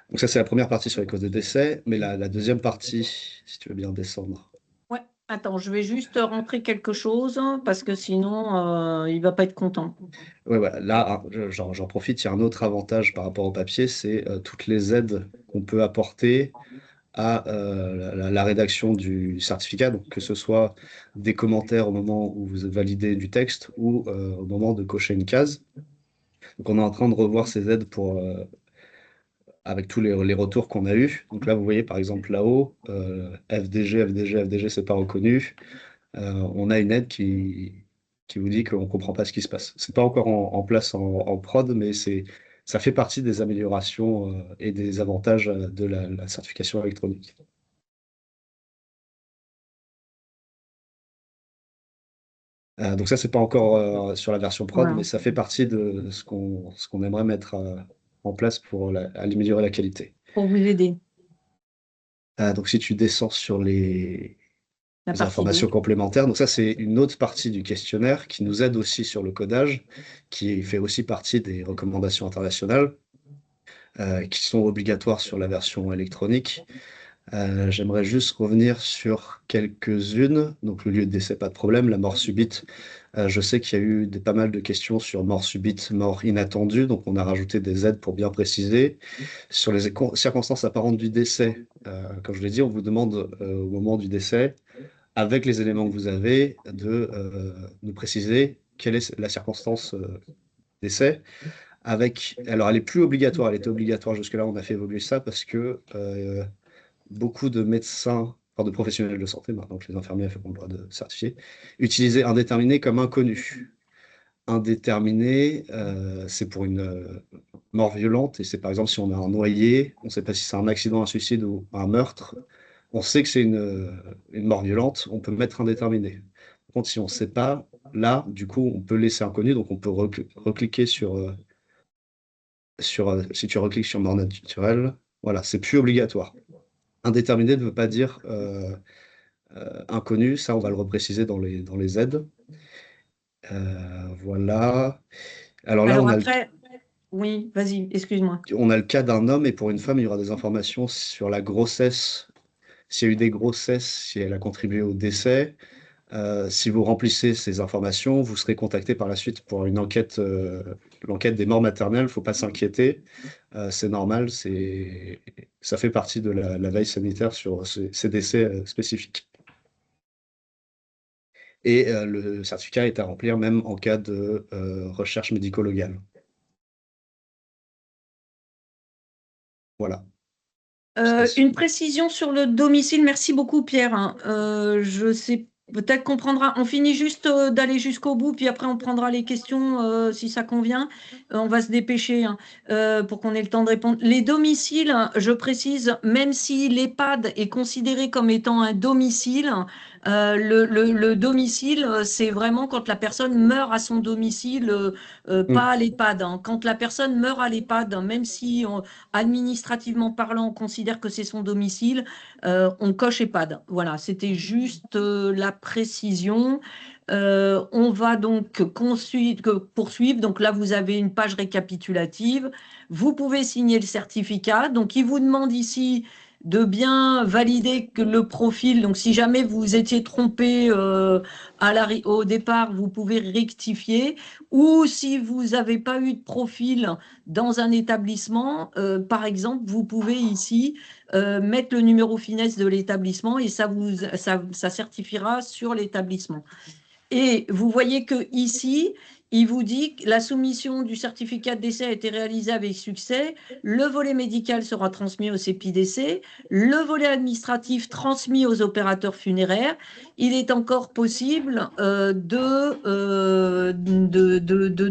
Donc ça, c'est la première partie sur les causes de décès. Mais la deuxième partie, si tu veux bien descendre. Ouais, attends, je vais juste rentrer quelque chose parce que sinon, il va pas être content. Ouais, ouais. Là, j'en profite. Il y a un autre avantage par rapport au papier, c'est toutes les aides qu'on peut apporter à la rédaction du certificat, donc que ce soit des commentaires au moment où vous validez du texte ou au moment de cocher une case. Donc on est en train de revoir ces aides avec tous les retours qu'on a eus. Donc là, vous voyez par exemple là-haut, FDG, c'est pas reconnu. On a une aide qui vous dit qu'on ne comprend pas ce qui se passe. C'est pas encore en place en prod, mais ça fait partie des améliorations et des avantages de la certification électronique. Donc ça, c'est pas encore sur la version prod, Ouais. mais ça fait partie de ce qu'on aimerait mettre en place pour améliorer la qualité. Pour vous aider. Donc si tu descends sur les La les partie informations 2. complémentaires. Donc ça, c'est une autre partie du questionnaire qui nous aide aussi sur le codage, qui fait aussi partie des recommandations internationales, qui sont obligatoires sur la version électronique. J'aimerais juste revenir sur quelques-unes. Donc le lieu de décès, pas de problème. La mort subite, je sais qu'il y a eu pas mal de questions sur mort subite, mort inattendue. Donc on a rajouté des aides pour bien préciser. Sur les circonstances apparentes du décès, comme je l'ai dit, on vous demande au moment du décès, avec les éléments que vous avez, de nous préciser quelle est la circonstance décès. Alors, elle est plus obligatoire, elle était obligatoire jusque-là, on a fait évoluer ça parce que beaucoup de médecins, enfin de professionnels de santé, maintenant que les infirmiers ont le droit de certifier, utilisaient indéterminé comme inconnu. Indéterminé, c'est pour une mort violente, et c'est par exemple si on a un noyé, on ne sait pas si c'est un accident, un suicide ou un meurtre, on sait que c'est une mort violente, on peut mettre indéterminé. Par contre, si on ne sait pas, là, du coup, on peut laisser inconnu, donc on peut recliquer si tu recliques sur mort naturelle, voilà, c'est plus obligatoire. Indéterminé ne veut pas dire inconnu, ça on va le repréciser dans les aides. Voilà. Alors là, Alors après, oui, vas-y, excuse-moi. on a le cas d'un homme et pour une femme, il y aura des informations sur la grossesse, s'il y a eu des grossesses, si elle a contribué au décès. Si vous remplissez ces informations, vous serez contacté par la suite pour une enquête, l'enquête des morts maternelles. Il ne faut pas s'inquiéter, c'est normal, ça fait partie de la veille sanitaire sur ces décès spécifiques. Et le certificat est à remplir même en cas de recherche médico-légale. Voilà. Une précision sur le domicile. Merci beaucoup, Pierre. Hein. Je sais peut-être qu'on prendra. On finit juste d'aller jusqu'au bout, puis après on prendra les questions si ça convient. On va se dépêcher hein, pour qu'on ait le temps de répondre. Les domiciles, je précise, même si l'EHPAD est considéré comme étant un domicile, le domicile, c'est vraiment quand la personne meurt à son domicile, pas à l'EHPAD. Hein. Quand la personne meurt à l'EHPAD, même si administrativement parlant, on considère que c'est son domicile, on coche EHPAD. Voilà, c'était juste la précision. On va donc poursuivre. Donc là, vous avez une page récapitulative. Vous pouvez signer le certificat. Donc, il vous demande ici de bien valider que le profil. Donc, si jamais vous étiez trompé au départ, vous pouvez rectifier. Ou si vous n'avez pas eu de profil dans un établissement, par exemple, vous pouvez ici mettre le numéro finesse de l'établissement et ça certifiera sur l'établissement. Et vous voyez que ici, il vous dit que la soumission du certificat de décès a été réalisée avec succès, le volet médical sera transmis au CEPIDC, le volet administratif transmis aux opérateurs funéraires. Il est encore possible de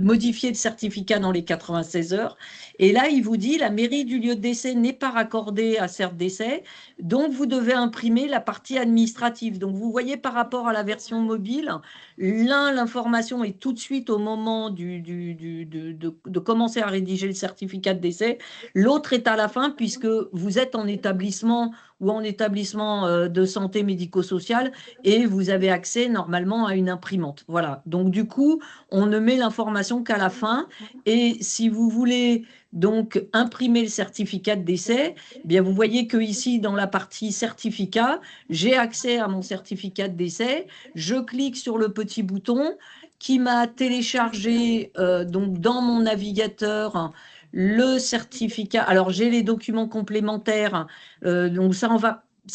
modifier le certificat dans les 96 heures. Et là, il vous dit, la mairie du lieu de décès n'est pas raccordée à CERT décès, donc vous devez imprimer la partie administrative. Donc vous voyez par rapport à la version mobile, l'information est tout de suite au moment de commencer à rédiger le certificat de décès. L'autre est à la fin puisque vous êtes en établissement ou en établissement de santé médico-sociale et vous avez accès normalement à une imprimante. Voilà. Donc du coup, on ne met l'information qu'à la fin. Et si vous voulez donc imprimer le certificat de décès, eh bien vous voyez que ici dans la partie certificat, j'ai accès à mon certificat de décès. Je clique sur le petit bouton qui m'a téléchargé donc dans mon navigateur le certificat. Alors j'ai les documents complémentaires, donc ça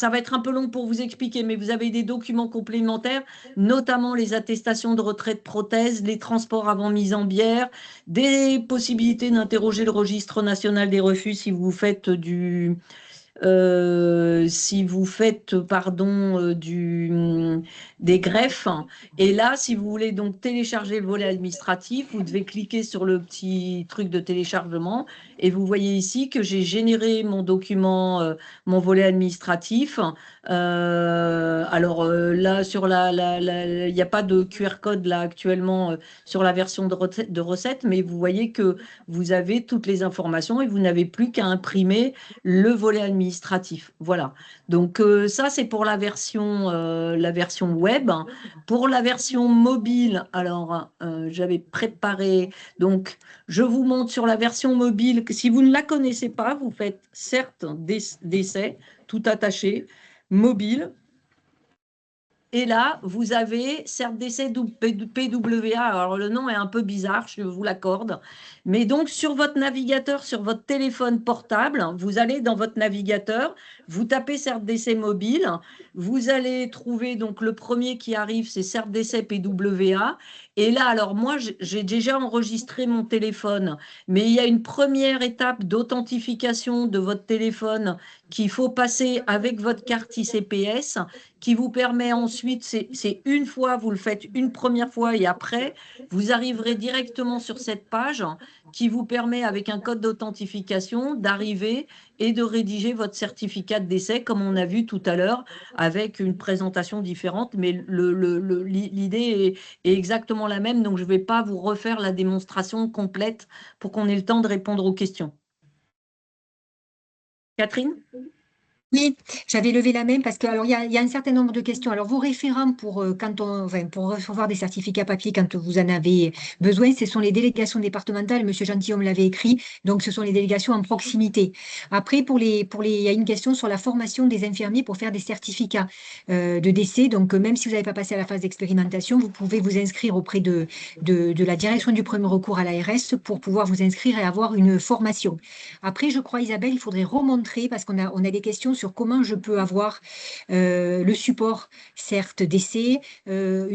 va être un peu long pour vous expliquer, mais vous avez des documents complémentaires, notamment les attestations de retrait de prothèses, les transports avant mise en bière, des possibilités d'interroger le registre national des refus si vous faites des greffes. Et là, si vous voulez donc télécharger le volet administratif, vous devez cliquer sur le petit truc de téléchargement et vous voyez ici que j'ai généré mon document, mon volet administratif. Alors là, il n'y a pas de QR code là actuellement sur la version de recette, mais vous voyez que vous avez toutes les informations et vous n'avez plus qu'à imprimer le volet administratif administratif. Voilà. Donc ça, c'est pour la version web. Pour la version mobile, alors j'avais préparé, donc je vous montre sur la version mobile, que si vous ne la connaissez pas, vous faites certes d'essai, tout attaché, mobile. Et là, vous avez certes d'essai PWA. Alors, le nom est un peu bizarre, je vous l'accorde. Mais donc, sur votre navigateur, sur votre téléphone portable, vous allez dans votre navigateur, vous tapez certes d'essai mobile. Vous allez trouver, donc, le premier qui arrive, c'est certes d'essai PWA. Et là, alors, moi, j'ai déjà enregistré mon téléphone, mais il y a une première étape d'authentification de votre téléphone qu'il faut passer avec votre carte ICPS, qui vous permet ensuite, c'est une fois, vous le faites une première fois et après, vous arriverez directement sur cette page qui vous permet, avec un code d'authentification, d'arriver et de rédiger votre certificat de décès, comme on a vu tout à l'heure, avec une présentation différente, mais l'idée est exactement la même, donc je ne vais pas vous refaire la démonstration complète pour qu'on ait le temps de répondre aux questions. Catherine ? Oui, j'avais levé la main parce que alors il y a un certain nombre de questions. Alors vos référents pour pour recevoir des certificats papier quand vous en avez besoin, ce sont les délégations départementales. Monsieur Gentilhomme l'avait écrit, donc ce sont les délégations en proximité. Après il y a une question sur la formation des infirmiers pour faire des certificats de décès. Donc même si vous n'avez pas passé à la phase d'expérimentation, vous pouvez vous inscrire auprès de la direction du premier recours à l'ARS pour pouvoir vous inscrire et avoir une formation. Après, je crois, Isabelle, il faudrait remontrer parce qu'on a des questions sur comment je peux avoir le support, certes, d'essai. On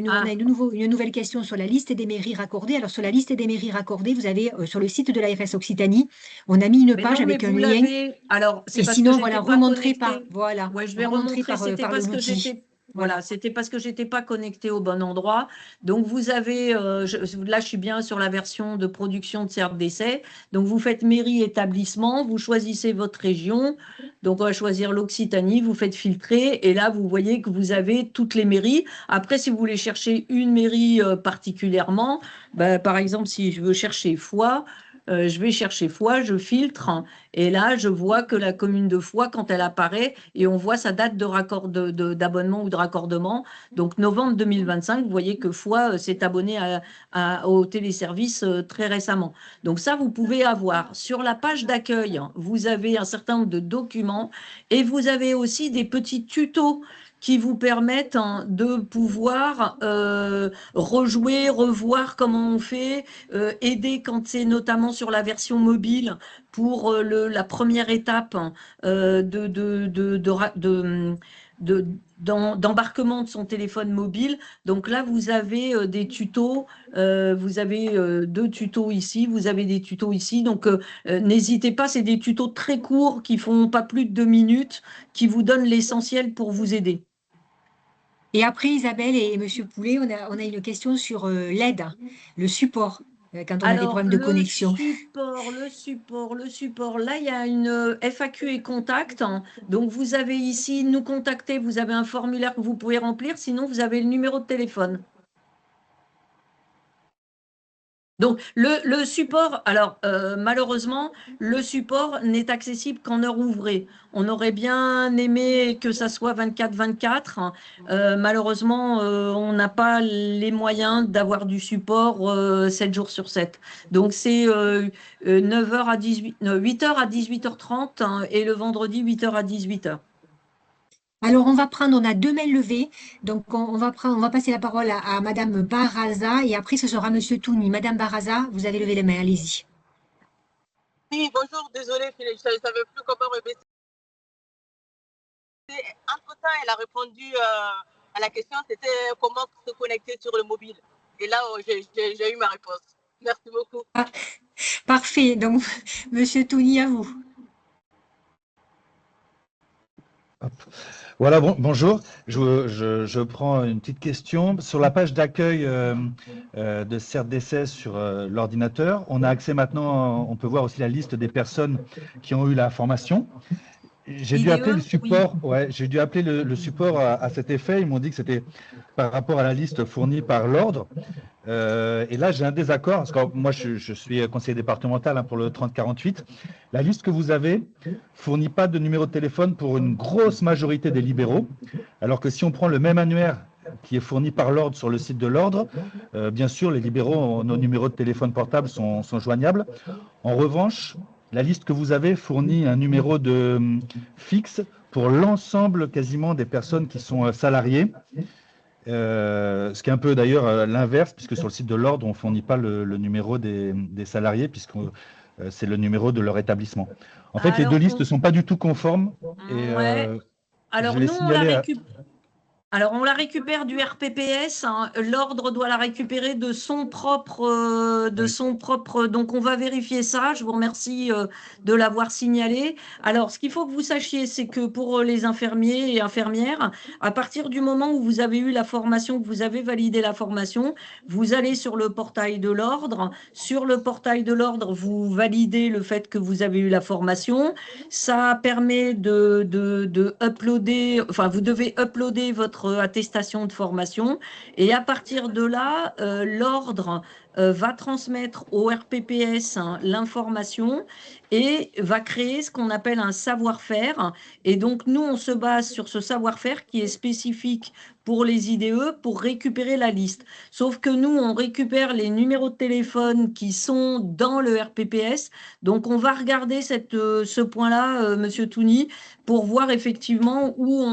a une nouvelle question sur la liste des mairies raccordées. Alors, sur la liste des mairies raccordées, vous avez sur le site de l'ARS Occitanie, on a mis une page avec un lien. Alors, et sinon, voilà, remontrer par, voilà, ouais, je vais remontrer par l'outil. Voilà, c'était parce que je n'étais pas connectée au bon endroit. Donc, vous avez, là, je suis bien sur la version de production de certes d'essai. Donc, vous faites mairie, établissement, vous choisissez votre région. Donc, on va choisir l'Occitanie, vous faites filtrer. Et là, vous voyez que vous avez toutes les mairies. Après, si vous voulez chercher une mairie particulièrement, par exemple, si je veux chercher Foix, je vais chercher Foix, je filtre, et là, je vois que la commune de Foix, quand elle apparaît, et on voit sa date d'abonnement ou de raccordement. Donc, novembre 2025, vous voyez que Foix s'est abonné au téléservice très récemment. Donc, ça, vous pouvez avoir. Sur la page d'accueil, vous avez un certain nombre de documents et vous avez aussi des petits tutos qui vous permettent de pouvoir rejouer, revoir comment on fait, aider quand c'est notamment sur la version mobile pour la première étape d'embarquement de son téléphone mobile. Donc là, vous avez des tutos, vous avez 2 tutos ici, vous avez des tutos ici. Donc, n'hésitez pas, c'est des tutos très courts qui font pas plus de 2 minutes, qui vous donnent l'essentiel pour vous aider. Et après, Isabelle et Monsieur Poulet, on a une question sur l'aide, le support, quand on a des problèmes de connexion. Le support. Là, il y a une FAQ et contact. Donc, vous avez ici nous contacter. Vous avez un formulaire que vous pouvez remplir. Sinon, vous avez le numéro de téléphone. Donc, le support, alors malheureusement, le support n'est accessible qu'en heure ouvrée. On aurait bien aimé que ça soit 24/24. Malheureusement, on n'a pas les moyens d'avoir du support 7 jours sur 7. Donc, c'est 8h à 18h30 et le vendredi 8h à 18h. Alors, on a 2 mains levées. Donc, on va passer la parole à Madame Baraza et après, ce sera Monsieur Touni. Madame Baraza, vous avez levé les mains, allez-y. Oui, bonjour, désolée, je ne savais plus comment me baisser. Entre-temps, elle a répondu à la question, c'était comment se connecter sur le mobile. Et là, j'ai eu ma réponse. Merci beaucoup. Ah, parfait. Donc, Monsieur Touni, à vous. Voilà, bonjour. Je prends une petite question. Sur la page d'accueil de certes d'essai sur l'ordinateur, on a accès maintenant, on peut voir aussi la liste des personnes qui ont eu la formation. J'ai dû appeler le support, j'ai dû appeler le support à cet effet. Ils m'ont dit que c'était par rapport à la liste fournie par l'ordre. Et là, j'ai un désaccord, parce que moi, je suis conseiller départemental pour le 3048. La liste que vous avez fournit pas de numéro de téléphone pour une grosse majorité des libéraux, alors que si on prend le même annuaire qui est fourni par l'ordre sur le site de l'ordre, bien sûr, les libéraux, nos numéros de téléphone portable sont joignables. En revanche, la liste que vous avez fournit un numéro de fixe pour l'ensemble quasiment des personnes qui sont salariées. Ce qui est un peu d'ailleurs l'inverse, puisque sur le site de l'ordre, on ne fournit pas le numéro des salariés, puisque c'est le numéro de leur établissement. En fait, les deux listes ne sont pas du tout conformes. Et, Ouais. Alors, je l'ai nous, signalé on la récupère du RPPS, hein. L'ordre doit la récupérer de son propre, Donc, on va vérifier ça. Je vous remercie de l'avoir signalé. Alors, ce qu'il faut que vous sachiez, c'est que pour les infirmiers et infirmières, à partir du moment où vous avez eu la formation, que vous avez validé la formation, vous allez sur le portail de l'ordre. Sur le portail de l'ordre, vous validez le fait que vous avez eu la formation. Ça permet de uploader, enfin, vous devez uploader votre attestation de formation et à partir de là, l'ordre va transmettre au RPPS l'information et va créer ce qu'on appelle un savoir-faire. Et donc, nous, on se base sur ce savoir-faire qui est spécifique pour les IDE pour récupérer la liste. Sauf que nous, on récupère les numéros de téléphone qui sont dans le RPPS. Donc, on va regarder ce point-là, Monsieur Touni, pour voir effectivement où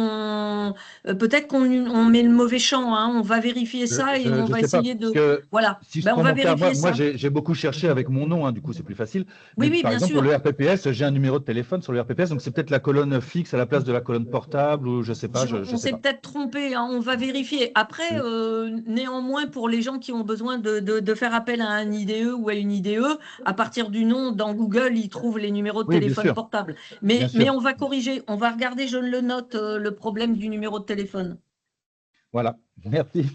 peut-être qu'on met le mauvais champ, hein. On va vérifier ça et on va essayer de... Voilà, si je on prends va mon cas, vérifier moi ça. j'ai beaucoup cherché avec mon nom, du coup c'est plus facile. Oui, Mais, oui, par bien exemple, sûr. pour le RPPS, j'ai un numéro de téléphone sur le RPPS, donc c'est peut-être la colonne fixe à la place de la colonne portable, ou je sais pas. On s'est peut-être trompé, hein. On va vérifier. Après, néanmoins, pour les gens qui ont besoin de faire appel à un IDE ou à une IDE, à partir du nom, dans Google, ils trouvent les numéros de Oui, bien téléphone sûr. portable. Bien Mais sûr. on va corriger, on va regarder, je le note, le problème du numéro de téléphone. Voilà, merci.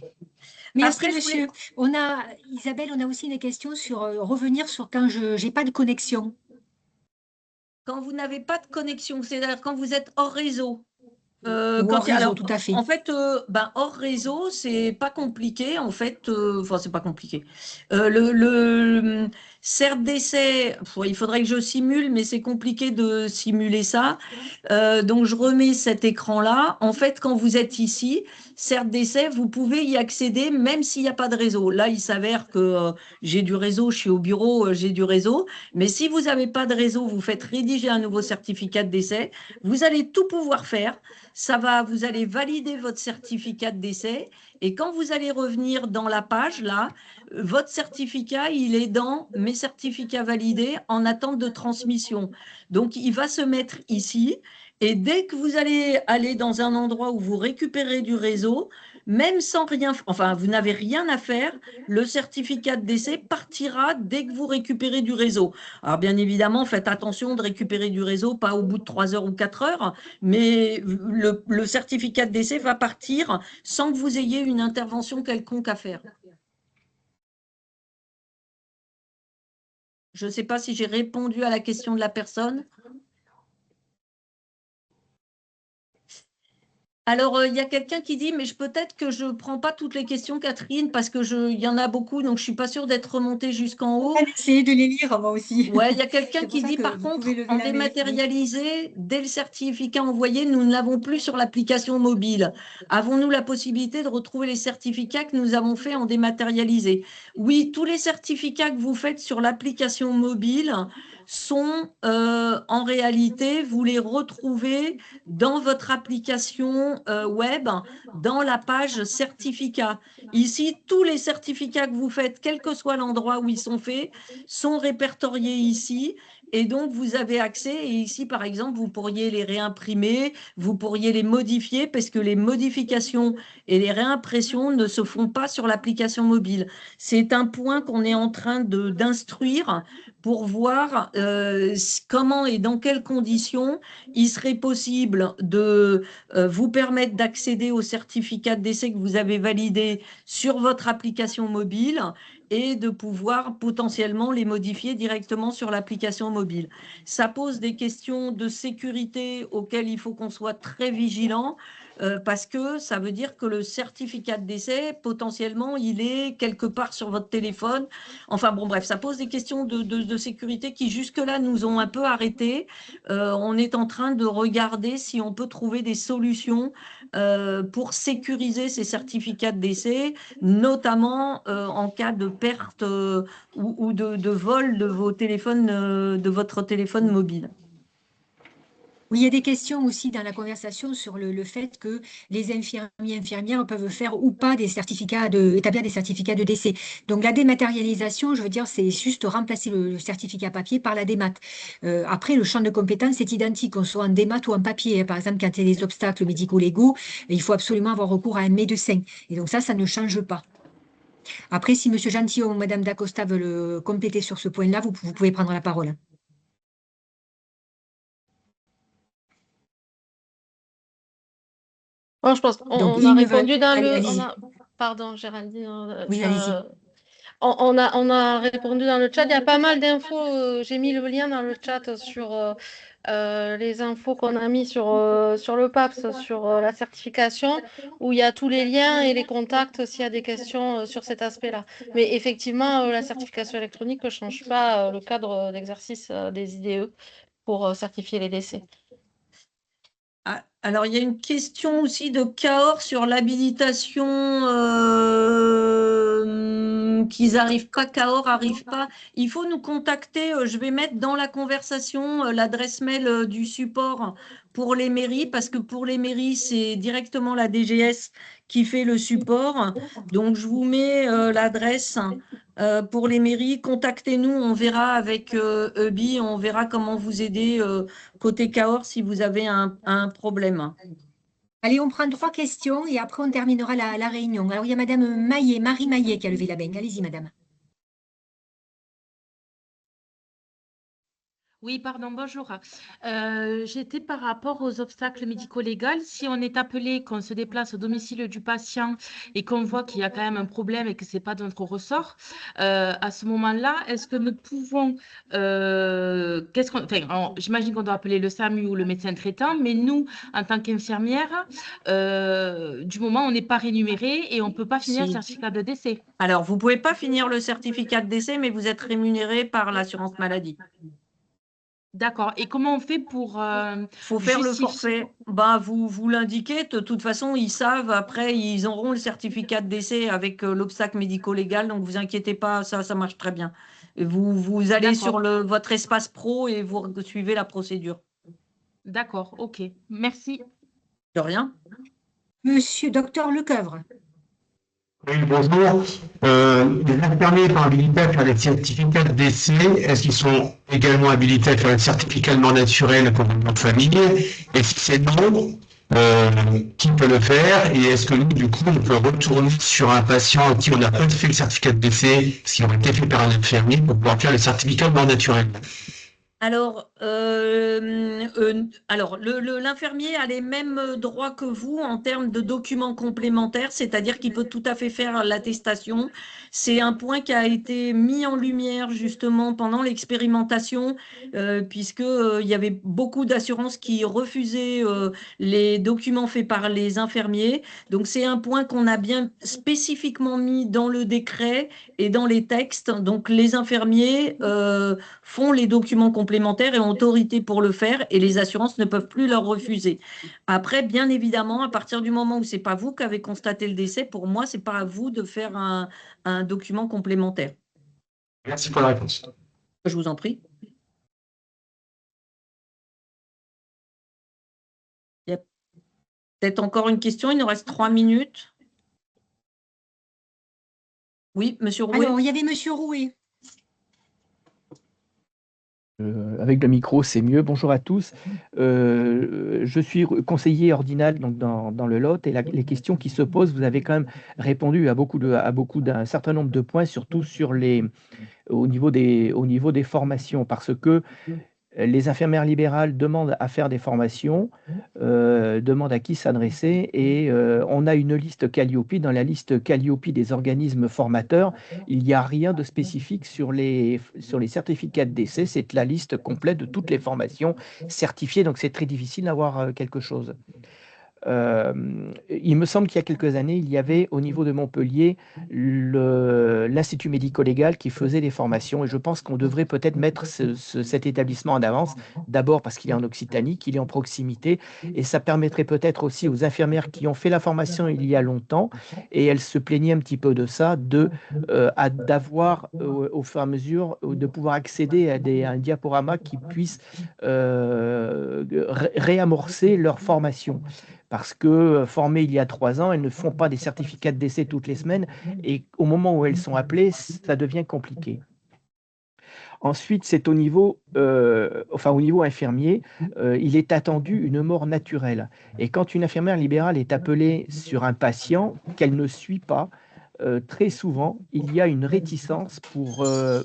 Merci, Après, je voulais- monsieur. Isabelle, on a aussi une question sur revenir sur quand je n'ai pas de connexion. Quand vous n'avez pas de connexion, c'est-à-dire quand vous êtes hors réseau. Ou hors réseau, Alors, tout à fait. en fait, hors réseau, c'est pas compliqué. En fait, enfin, c'est pas compliqué. Le CERT d'essai, il faudrait que je simule, mais c'est compliqué de simuler ça. Donc, je remets cet écran-là. En fait, quand vous êtes ici, CERT d'essai, vous pouvez y accéder même s'il n'y a pas de réseau. Là, il s'avère que j'ai du réseau, je suis au bureau, j'ai du réseau. Mais si vous n'avez pas de réseau, vous faites rédiger un nouveau certificat d'essai. Vous allez tout pouvoir faire. Vous allez valider votre certificat de décès et quand vous allez revenir dans la page, là, votre certificat, il est dans mes certificats validés en attente de transmission. Donc, il va se mettre ici et dès que vous allez aller dans un endroit où vous récupérez du réseau, même sans rien, enfin, vous n'avez rien à faire, le certificat de décès partira dès que vous récupérez du réseau. Alors, bien évidemment, faites attention de récupérer du réseau, pas au bout de 3 heures ou 4 heures, mais le certificat de décès va partir sans que vous ayez une intervention quelconque à faire. Je ne sais pas si j'ai répondu à la question de la personne. Alors, il y a quelqu'un qui dit, mais peut-être que je ne prends pas toutes les questions, Catherine, parce il y en a beaucoup, donc je ne suis pas sûre d'être remontée jusqu'en haut. On va essayer de les lire, moi aussi. Ouais, il y a quelqu'un qui dit, par contre, en dématérialisé, dès le certificat envoyé, nous ne l'avons plus sur l'application mobile. Avons-nous la possibilité de retrouver les certificats que nous avons faits en dématérialisé? Oui, tous les certificats que vous faites sur l'application mobile sont en réalité, vous les retrouvez dans votre application web, dans la page certificats. Ici, tous les certificats que vous faites, quel que soit l'endroit où ils sont faits, sont répertoriés ici. Et donc, vous avez accès. Et ici, par exemple, vous pourriez les réimprimer, vous pourriez les modifier parce que les modifications et les réimpressions ne se font pas sur l'application mobile. C'est un point qu'on est en train d'instruire pour voir comment et dans quelles conditions il serait possible de vous permettre d'accéder au certificat de décès que vous avez validé sur votre application mobile et de pouvoir potentiellement les modifier directement sur l'application mobile. Ça pose des questions de sécurité auxquelles il faut qu'on soit très vigilant. parce que ça veut dire que le certificat de décès, potentiellement, il est quelque part sur votre téléphone. Enfin bon, bref, ça pose des questions de sécurité qui jusque-là nous ont un peu arrêtés. On est en train de regarder si on peut trouver des solutions pour sécuriser ces certificats de décès, notamment en cas de perte ou de vol de vos téléphones, de votre téléphone mobile. Oui, il y a des questions aussi dans la conversation sur le fait que les infirmiers et infirmières peuvent faire ou pas établir des certificats de décès. Donc la dématérialisation, je veux dire, c'est juste remplacer le certificat papier par la démat. Après, le champ de compétences est identique, qu'on soit en démat ou en papier. Par exemple, quand il y a des obstacles médico-légaux, il faut absolument avoir recours à un médecin. Et donc ça ne change pas. Après, si M. Gentil ou Mme Dacosta veulent compléter sur ce point-là, vous pouvez prendre la parole. Bon, je pense qu'on Donc, a ils ne répondu veulent- dans Allez, le. allez-y. Pardon, Géraldine. Oui, allez-y. On a répondu dans le chat. Il y a pas mal d'infos. J'ai mis le lien dans le chat sur les infos qu'on a mis sur le PAPS, sur la certification, où il y a tous les liens et les contacts s'il y a des questions sur cet aspect-là. Mais effectivement, la certification électronique ne change pas le cadre d'exercice des IDE pour certifier les décès. Ah, alors, il y a une question aussi de Cahors sur l'habilitation, qu'ils n'arrivent pas, Cahors n'arrive pas. Il faut nous contacter, je vais mettre dans la conversation l'adresse mail du support pour les mairies, parce que pour les mairies, c'est directement la DGS qui fait le support. Donc, je vous mets l'adresse pour les mairies. Contactez-nous, on verra avec EBI, on verra comment vous aider côté Cahors si vous avez un problème. Allez, on prend 3 questions et après on terminera la réunion. Alors, il y a Madame Maillet, Marie Maillet qui a levé la main. Allez-y, Madame. Oui, pardon, bonjour. J'étais par rapport aux obstacles médico-légaux. Si on est appelé, qu'on se déplace au domicile du patient et qu'on voit qu'il y a quand même un problème et que ce n'est pas de notre ressort, à ce moment-là, est-ce que nous pouvons, j'imagine qu'on doit appeler le SAMU ou le médecin traitant, mais nous, en tant qu'infirmière, du moment où on n'est pas rémunéré et on ne peut pas finir le certificat de décès. Alors, vous ne pouvez pas finir le certificat de décès, mais vous êtes rémunéré par l'assurance maladie. D'accord. Et comment on fait pour faut faire le justifier forfait. Bah, vous l'indiquez, de toute façon, ils savent, après, ils auront le certificat de décès avec l'obstacle médico-légal, donc vous inquiétez pas, ça marche très bien. Et vous allez sur D'accord. votre espace pro et vous suivez la procédure. D'accord, ok. Merci. De rien. Monsieur Docteur Lecoeuvre. Oui, bonjour. Les infirmiers sont habilités à faire des certificats de décès. Est-ce qu'ils sont également habilités à faire des certificats de mort naturelle pour une famille? Et si c'est non, qui peut le faire? Et est-ce que nous, du coup, on peut retourner sur un patient à qui on n'a pas fait le certificat de décès, qui aurait été fait par un infirmier, pour pouvoir faire le certificat de mort naturelle? Alors, l'infirmier a les mêmes droits que vous en termes de documents complémentaires, c'est-à-dire qu'il peut tout à fait faire l'attestation. C'est un point qui a été mis en lumière justement pendant l'expérimentation, puisque il y avait beaucoup d'assurances qui refusaient les documents faits par les infirmiers. Donc, c'est un point qu'on a bien spécifiquement mis dans le décret et dans les textes. Donc, les infirmiers font les documents complémentaires et ont autorité pour le faire et les assurances ne peuvent plus leur refuser. Après, bien évidemment, à partir du moment où ce n'est pas vous qui avez constaté le décès, pour moi, ce n'est pas à vous de faire un document complémentaire. Merci pour la réponse. Je vous en prie. Il y a peut-être encore une question, il nous reste 3 minutes. Oui, Monsieur Rouet. Alors, il y avait Monsieur Rouet. Avec le micro, c'est mieux. Bonjour à tous. Je suis conseiller ordinal donc dans le Lot et les questions qui se posent, vous avez quand même répondu à d'un certain nombre de points, surtout au niveau des formations, parce que les infirmières libérales demandent à faire des formations, demandent à qui s'adresser et on a une liste Calliope. Dans la liste Calliope des organismes formateurs, il n'y a rien de spécifique sur les certificats de décès. C'est la liste complète de toutes les formations certifiées, donc c'est très difficile d'avoir quelque chose. il me semble qu'il y a quelques années, il y avait au niveau de Montpellier l'Institut médico-légal qui faisait des formations et je pense qu'on devrait peut-être mettre cet établissement en avance, d'abord parce qu'il est en Occitanie, qu'il est en proximité et ça permettrait peut-être aussi aux infirmières qui ont fait la formation il y a longtemps et elles se plaignaient un petit peu de ça, d'avoir au fur et à mesure de pouvoir accéder à un diaporama qui puisse réamorcer leur formation. Parce que formées il y a 3 ans, elles ne font pas des certificats de décès toutes les semaines et au moment où elles sont appelées, ça devient compliqué. Ensuite, c'est au niveau infirmier, il est attendu une mort naturelle. Et quand une infirmière libérale est appelée sur un patient qu'elle ne suit pas, très souvent, il y a une réticence pour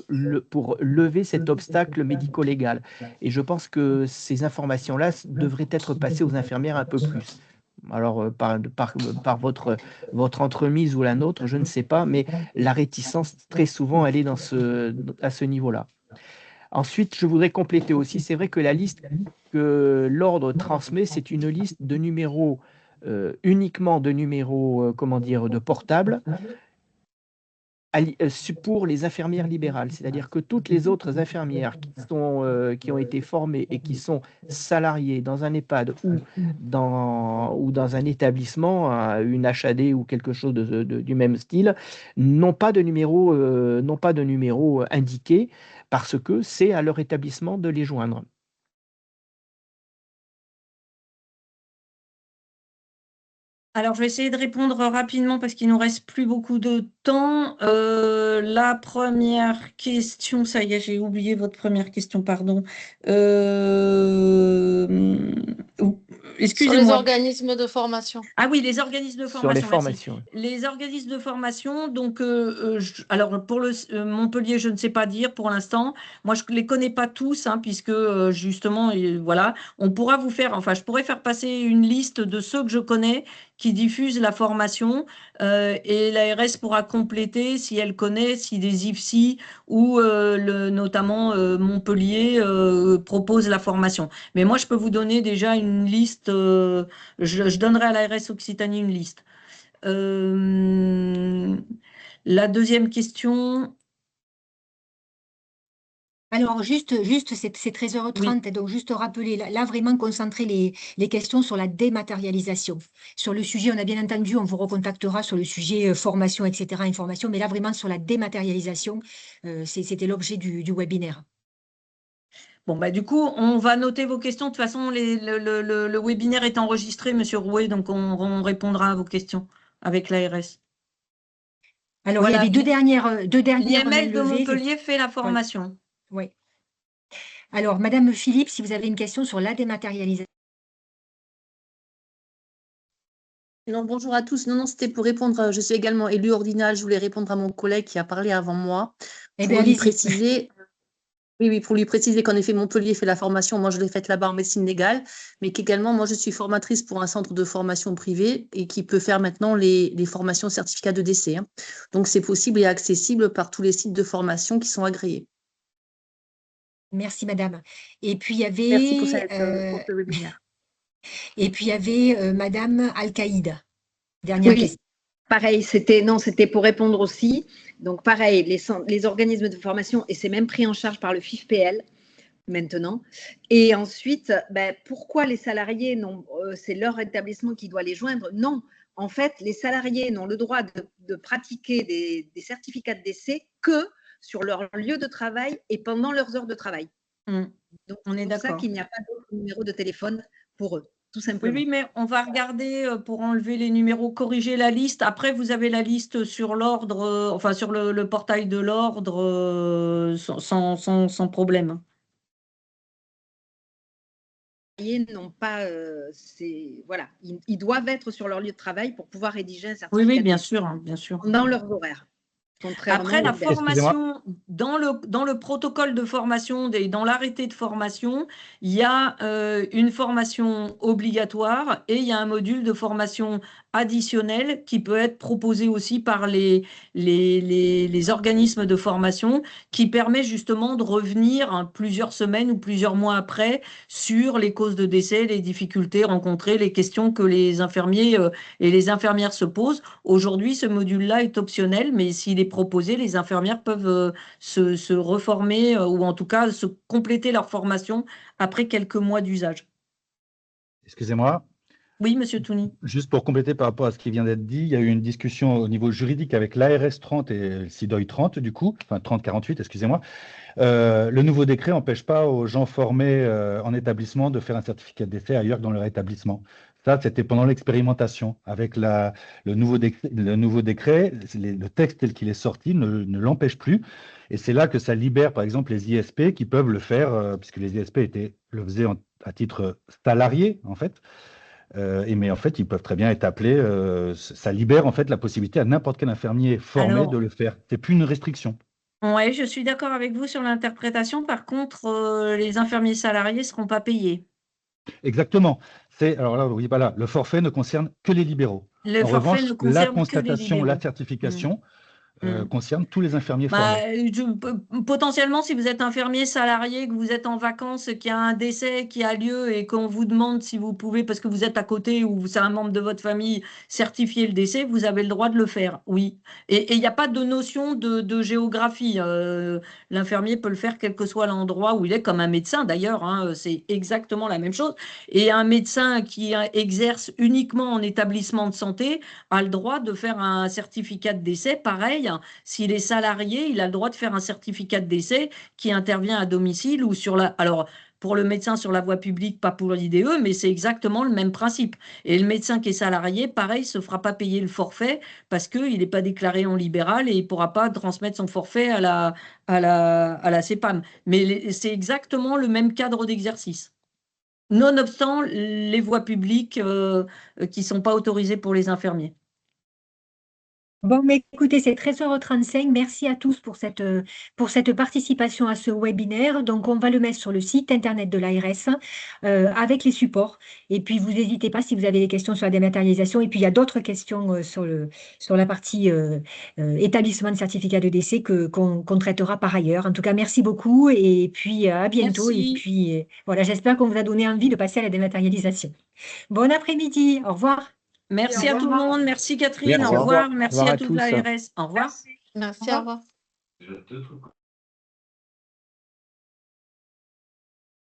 lever cet obstacle médico-légal. Et je pense que ces informations-là devraient être passées aux infirmières un peu plus. Alors, par votre entremise ou la nôtre, je ne sais pas, mais la réticence, très souvent, elle est à ce niveau-là. Ensuite, je voudrais compléter aussi, c'est vrai que la liste que l'ordre transmet, c'est une liste de numéros, uniquement de numéros, de portable, pour les infirmières libérales. C'est-à-dire que toutes les autres infirmières qui ont été formées et qui sont salariées dans un EHPAD ou dans un établissement, une HAD ou quelque chose du même style, n'ont pas de numéro indiqué parce que c'est à leur établissement de les joindre. Alors, je vais essayer de répondre rapidement parce qu'il ne nous reste plus beaucoup de temps. La première question, ça y est, j'ai oublié votre première question, pardon. Excusez-moi. Sur les organismes de formation. Ah oui, les organismes de formation. Sur les formations. Les organismes de formation, donc, alors pour Montpellier, je ne sais pas dire pour l'instant. Moi, je ne les connais pas tous, puisque justement, voilà, on pourra vous faire, enfin, je pourrais faire passer une liste de ceux que je connais qui diffusent la formation et l'ARS pourra compléter si elle connaît, si des IFSI ou notamment Montpellier propose la formation. Mais moi, je peux vous donner déjà une liste, je donnerai à l'ARS Occitanie une liste. La deuxième question. Alors, juste c'est 13h30, oui. Donc juste rappeler, là vraiment concentrer les questions sur la dématérialisation. Sur le sujet, on a bien entendu, on vous recontactera sur le sujet formation, etc., information, mais là vraiment sur la dématérialisation, c'était l'objet du webinaire. Bon, bah, du coup, on va noter vos questions. De toute façon, le webinaire est enregistré, Monsieur Rouet, donc on répondra à vos questions avec l'ARS. Alors, voilà. Il y avait deux dernières L'IML de Montpellier fait la formation. Voilà. Oui. Alors, Madame Philippe, si vous avez une question sur la dématérialisation. Non, bonjour à tous. Non, c'était pour répondre. Je suis également élue ordinale. Je voulais répondre à mon collègue qui a parlé avant moi. Eh pour lui préciser. Oui, pour lui préciser qu'en effet, Montpellier fait la formation. Moi, je l'ai faite là-bas en médecine légale, mais qu'également, moi, je suis formatrice pour un centre de formation privé et qui peut faire maintenant les formations certificats de décès. Donc, c'est possible et accessible par tous les sites de formation qui sont agréés. Merci, madame. Et puis, il y avait... Merci pour ce webinaire. Et puis, il y avait Madame Al-Qaïda. Dernière question. Pareil, c'était pour répondre aussi. Donc, pareil, les organismes de formation, et c'est même pris en charge par le FIFPL maintenant. Et ensuite, pourquoi les salariés, c'est leur établissement qui doit les joindre? Non, en fait, les salariés n'ont le droit de pratiquer des certificats de décès que sur leur lieu de travail et pendant leurs heures de travail. Donc, on est d'accord. C'est pour ça qu'il n'y a pas d'autre numéro de téléphone pour eux. Tout simplement. Oui, mais on va regarder pour enlever les numéros, corriger la liste. Après, vous avez la liste sur l'ordre, enfin sur le portail de l'ordre sans problème. N'ont pas, voilà, ils doivent être sur leur lieu de travail pour pouvoir rédiger un certificat. Oui, bien sûr, bien sûr. Dans leurs horaires. Après, la formation, dans le protocole de formation, dans l'arrêté de formation, il y a une formation obligatoire et il y a un module de formation additionnel qui peut être proposé aussi par les organismes de formation, qui permet justement de revenir plusieurs semaines ou plusieurs mois après sur les causes de décès, les difficultés rencontrées, les questions que les infirmiers et les infirmières se posent. Aujourd'hui, ce module-là est optionnel, mais s'il est proposé, les infirmières peuvent se reformer ou en tout cas se compléter leur formation après quelques mois d'usage. Excusez-moi. Oui, monsieur Touny. Juste pour compléter par rapport à ce qui vient d'être dit, il y a eu une discussion au niveau juridique avec l'ARS 30 et le CIDOI 30, du coup, enfin 30-48, excusez-moi. Le nouveau décret n'empêche pas aux gens formés en établissement de faire un certificat de décès ailleurs que dans leur établissement. Ça, c'était pendant l'expérimentation. Avec le nouveau décret, le texte tel qu'il est sorti ne l'empêche plus. Et c'est là que ça libère, par exemple, les ISP qui peuvent le faire, puisque les ISP le faisaient à titre salarié, en fait. Mais en fait, ils peuvent très bien être appelés. Ça libère en fait la possibilité à n'importe quel infirmier formé de le faire. C'est plus une restriction. Oui, je suis d'accord avec vous sur l'interprétation. Par contre, les infirmiers salariés ne seront pas payés. Exactement. Alors là, vous voyez pas là, le forfait ne concerne que les libéraux. Le En forfait revanche, ne la concerne que les constatation, la libéraux. certification concerne tous les infirmiers Bah, formés. potentiellement, si vous êtes infirmier salarié, que vous êtes en vacances, qu'il y a un décès qui a lieu et qu'on vous demande si vous pouvez, parce que vous êtes à côté ou c'est un membre de votre famille, certifier le décès, vous avez le droit de le faire, oui. Et il n'y a pas de notion de géographie. L'infirmier peut le faire quel que soit l'endroit où il est, comme un médecin d'ailleurs, hein, c'est exactement la même chose. Et un médecin qui exerce uniquement en établissement de santé a le droit de faire un certificat de décès, pareil. S'il est salarié, il a le droit de faire un certificat de décès qui intervient à domicile ou sur la... Alors, pour le médecin sur la voie publique, pas pour l'IDE, mais c'est exactement le même principe. Et le médecin qui est salarié, pareil, ne se fera pas payer le forfait parce qu'il n'est pas déclaré en libéral et il ne pourra pas transmettre son forfait à la CEPAM. Mais c'est exactement le même cadre d'exercice. Nonobstant les voies publiques qui ne sont pas autorisées pour les infirmiers. Bon, mais écoutez, c'est 13h35. Merci à tous pour cette participation à ce webinaire. Donc, on va le mettre sur le site internet de l'ARS avec les supports. Et puis, vous n'hésitez pas si vous avez des questions sur la dématérialisation. Et puis, il y a d'autres questions sur la partie établissement de certificat de décès qu'on traitera par ailleurs. En tout cas, merci beaucoup et puis à bientôt. Merci. Et puis, voilà, j'espère qu'on vous a donné envie de passer à la dématérialisation. Bon après-midi. Au revoir. Merci à tout le monde. Merci Catherine. Merci, Au revoir. au Merci revoir à à toute tous. l'ARS. Au revoir. Merci, au revoir.